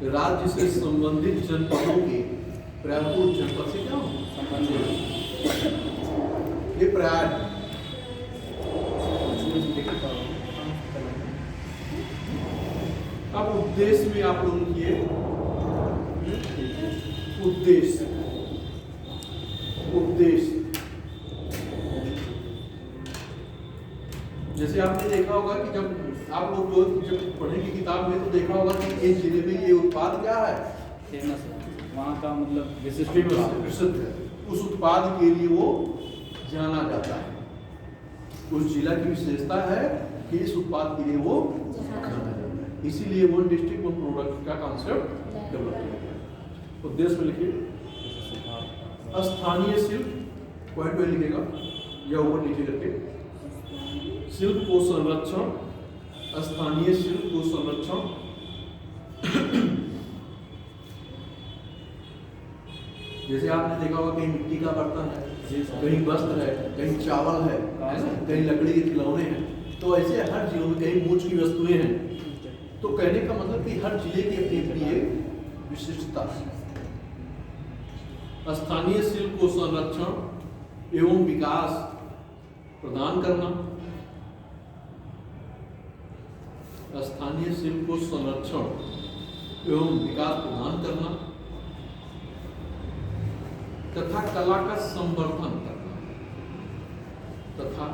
राज्य से संबंधित जनपदों के प्रयागपुर जनपद से क्या संबंधित ये प्रयाग अब उद्देश्य में आप लोग लिखिए उद्देश्य, उद्देश्य जैसे आपने देखा होगा कि जब आप लोग जब पढ़ेंगे किताब में तो देखा होगा कि इस जिले में ये उत्पाद क्या है, फेमस है, वहाँ का मतलब विशिष्ट प्रसिद्ध है, उस उत्पाद के लिए वो जाना जाता है, उस जिला की विशेषता है कि इस उत्पाद के लिए वो जाना जाता है, इसीलिए वन डिस्ट्रिक्ट वन प्रोडक्ट का कॉन्सेप्ट डेवलप किया गया। उद्देश्य में लिखिए स्थानीय शिल्प, पॉइंट में लिखेगा या ऊपर नीचे करके, शिल्प को संरक्षण, स्थानीय शिल्प को संरक्षण, जैसे आपने देखा होगा कहीं मिट्टी का बर्तन है, कहीं वस्त्र है, कहीं चावल है ना, कहीं लकड़ी के खिलौने हैं, तो ऐसे हर जिलों में कहीं मूंछ की वस्तुएं हैं, तो कहने का मतलब कि हर जिले की अपनी अपनी एक विशिष्टता है। स्थानीय शिल्प को संरक्षण एवं विकास प्रदान करना, स्थानीय शिल्प को संरक्षण एवं विकास प्रदान करना तथा कला का संवर्धन करना, तथा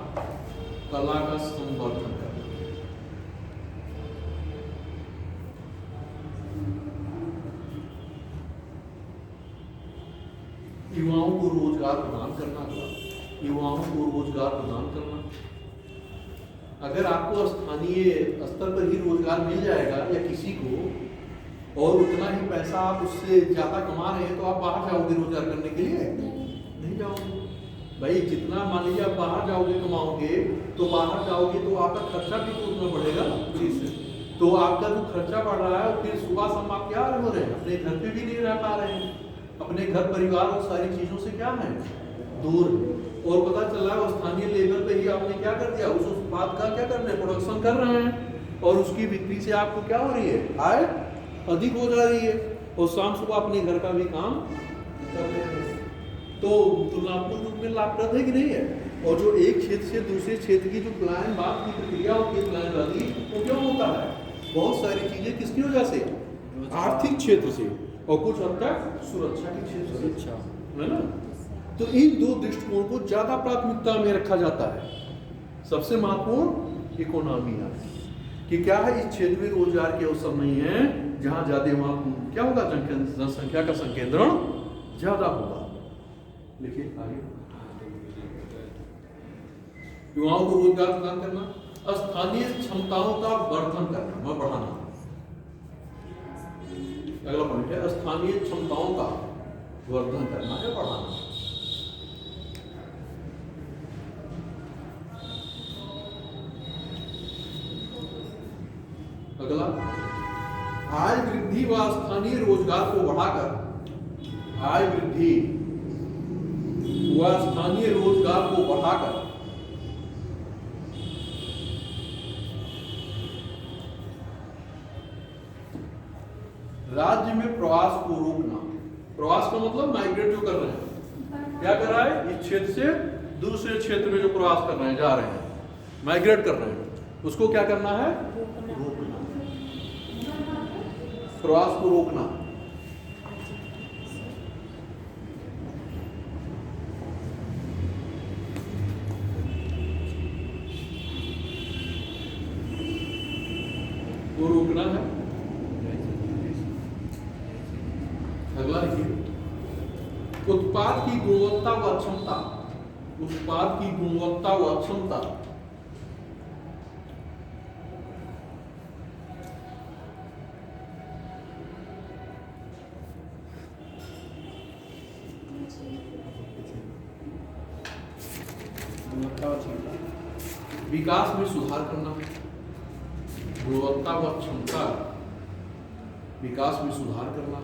कला का संवर्धन करना। युवाओं को रोजगार प्रदान करना, युवाओं को रोजगार प्रदान करना। अगर आपको स्थानीय स्तर पर ही रोजगार मिल जाएगा या किसी को और उतना ही पैसा आप उससे ज्यादा कमा रहे हैं तो आप बाहर जाओगे रोजगार करने के लिए? नहीं जाओगे भाई। जितना मान लीजिए आप बाहर जाओगे कमाओगे तो बाहर जाओगे तो आपका खर्चा भी तो उतना बढ़ेगा जी। तो आपका जो खर्चा बढ़ रहा है फिर सुबह शाम आप क्या हो रहे हैं, अपने घर पे भी नहीं रह पा रहे हैं, अपने घर परिवार और सारी चीजों से क्या है दूर, और पता चल रहा है स्थानीय लेवल पे ही आपने क्या कर दिया, उस उत्पाद का क्या कर रहे हैं, प्रोडक्शन कर रहे हैं और उसकी बिक्री से आपको क्या हो रही है, आय अधिक हो जा रही है और शाम सुबह अपने घर का भी काम कर रहे हैं, तो तुलनात्मक रूप में लाभप्रद है कि नहीं है। और जो एक क्षेत्र से दूसरे क्षेत्र की जो पलायन बात की प्रक्रिया होती है पलायन वाली, वो क्यों होता है, बहुत सारी चीजें किसकी वजह से, आर्थिक क्षेत्र से और कुछ हद तक सुरक्षा के क्षेत्र से, है ना। तो इन दो दृष्टिकोण को ज्यादा प्राथमिकता में रखा जाता है। सबसे महत्वपूर्ण इकोनॉमी है कि क्या है, इस क्षेत्र में रोजगार के अवसर नहीं है, जहां ज्यादा वहां क्या होगा, जनसंख्या का संकेंद्रण ज्यादा होगा। लिखिए आगे, युवाओं को रोजगार प्रदान करना, स्थानीय क्षमताओं का वर्धन करना व बढ़ाना। अगला पॉइंट है स्थानीय क्षमताओं का वर्धन करना या बढ़ाना। अगला, आय वृद्धि व स्थानीय रोजगार को बढ़ाकर, आय वृद्धि व स्थानीय रोजगार को बढ़ाकर राज्य में प्रवास को रोकना। प्रवास का मतलब माइग्रेट जो कर रहे हैं, क्या कर रहा है, इस क्षेत्र से दूसरे क्षेत्र में जो प्रवास कर रहे हैं, जा रहे हैं, माइग्रेट कर रहे हैं, उसको क्या करना है, रोकना, प्रवास को रोकना। वो रोकना है। अगला देखिए, उत्पाद की गुणवत्ता व क्षमता, उत्पाद की गुणवत्ता व क्षमता। विकास में सुधार करना, गुणवत्ता व क्षमता, विकास में सुधार करना।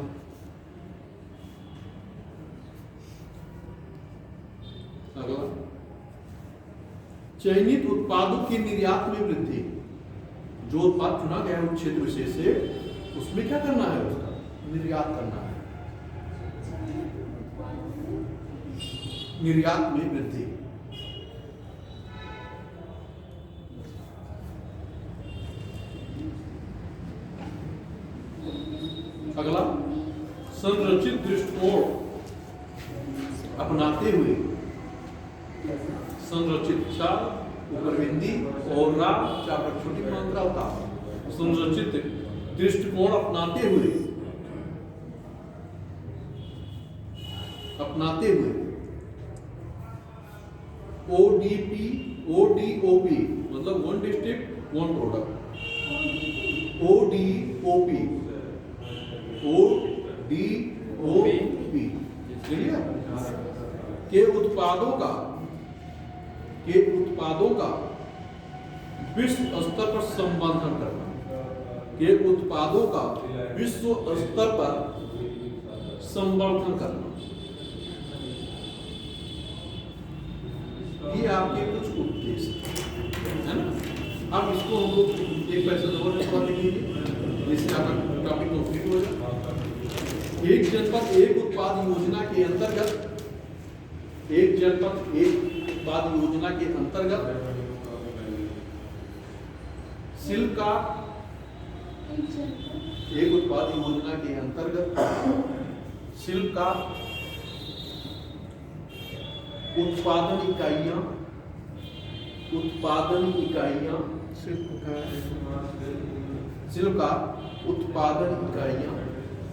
अगला, चयनित उत्पादों के निर्यात में वृद्धि, जो उत्पाद चुना गया है उस क्षेत्र विशेष से, उसमें क्या करना है, उसका निर्यात करना है, निर्यात में वृद्धि। अगला, संरचित दृष्टिकोण अपनाते हुए, संरचित चा ऊपर बिंदी और रा चा पर छोटी मात्रा होता है। संरचित दृष्टिकोण अपनाते हुए, अपनाते हुए, ODP ODOP मतलब one district one product, ODOP के उत्पादों का विश्व स्तर पर संवर्धन करना, के उत्पादों का विश्व स्तर पर संवर्धन करना। ये आपके कुछ उद्देश्य है ना। अब इसको हम लोग एक पैसे और लिखेंगे, जिससे आपका टॉपिक कंप्लीट हो जाए। एक जनपद एक उत्पाद योजना के अंतर्गत, एक जनपद एक उत्पाद योजना के अंतर्गत सिल्क का, एक उत्पाद योजना के अंतर्गत सिल्क का उत्पादन इकाइयां, उत्पादन इकाइयां, सिल्क का उत्पादन इकाइयां।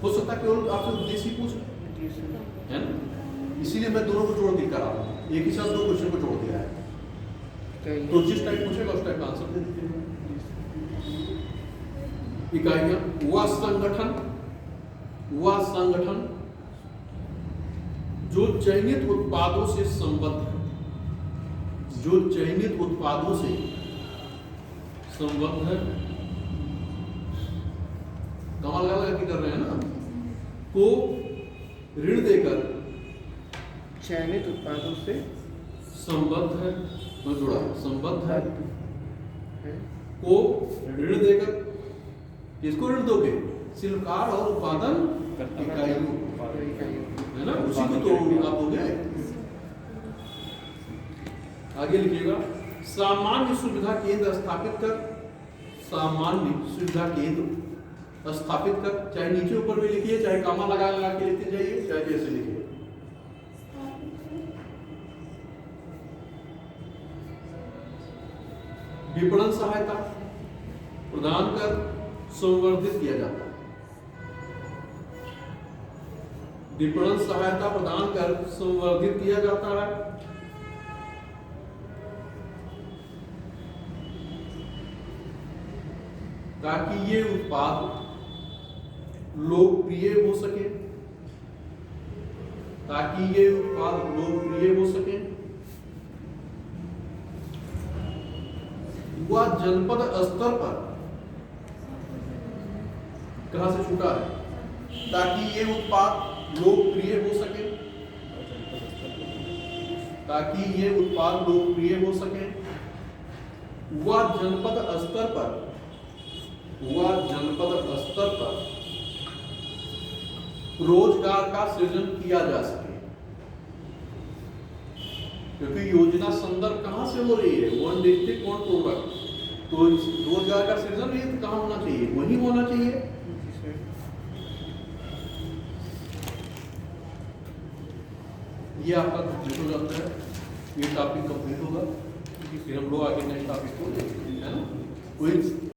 हो सकता है केवल आपसे उद्देश्य पूछ है ना, इसीलिए मैं दोनों को जोड़ के करा रहा हूं, एक ही साथ दो क्वेश्चन को जोड़ दिया है। तो जिस टाइप पूछेगा उस टाइप का आंसर दे दीजिएगा। इकाइयां, वह संगठन जो चयनित उत्पादों से संबद्ध है, जो चयनित उत्पादों से संबद्ध है, कमाल लगा के कर रहे हैं ना, को ऋण देकर, चयनित उत्पादों से संबद्ध है, मैं जुड़ा संबद्ध है, को ऋण देकर, किसको ऋण दोगे, शिल्पकार और उत्पादन इकाइयों, है ना, उसी को तो आप दोगे। आगे लिखिएगा, सामान्य सुविधा केंद्र स्थापित कर, सामान्य सुविधा केंद्र स्थापित कर, चाहे नीचे ऊपर भी लिखिए, चाहे कामा लगा लगा के लिखते जाइए, चाहे जैसे लिखिए। विपणन सहायता प्रदान कर संवर्धित किया जाता है। विपणन सहायता प्रदान कर संवर्धित किया जाता है। ताकि ये उत्पाद लोकप्रिय हो सके, ताकि ये उत्पाद लोकप्रिय हो सके। वह जनपद स्तर पर कहां से छूटा है, ताकि ये उत्पाद लोकप्रिय हो सके, ताकि ये उत्पाद लोकप्रिय हो सके। वह जनपद स्तर पर, वह जनपद स्तर पर रोजगार का सृजन किया जा सके। क्योंकि योजना संदर्भ कहां से हो रही है, वन डिस्ट्रिक्ट वन प्रोडक्ट, तो रोजगार का सृजन ये कहां होना चाहिए, वही होना चाहिए। ये आपका कंप्लीट हो जाता है, ये टॉपिक कंप्लीट होगा, फिर हम लोग आगे नेक्स्ट टॉपिक को देखेंगे, है ना। कोई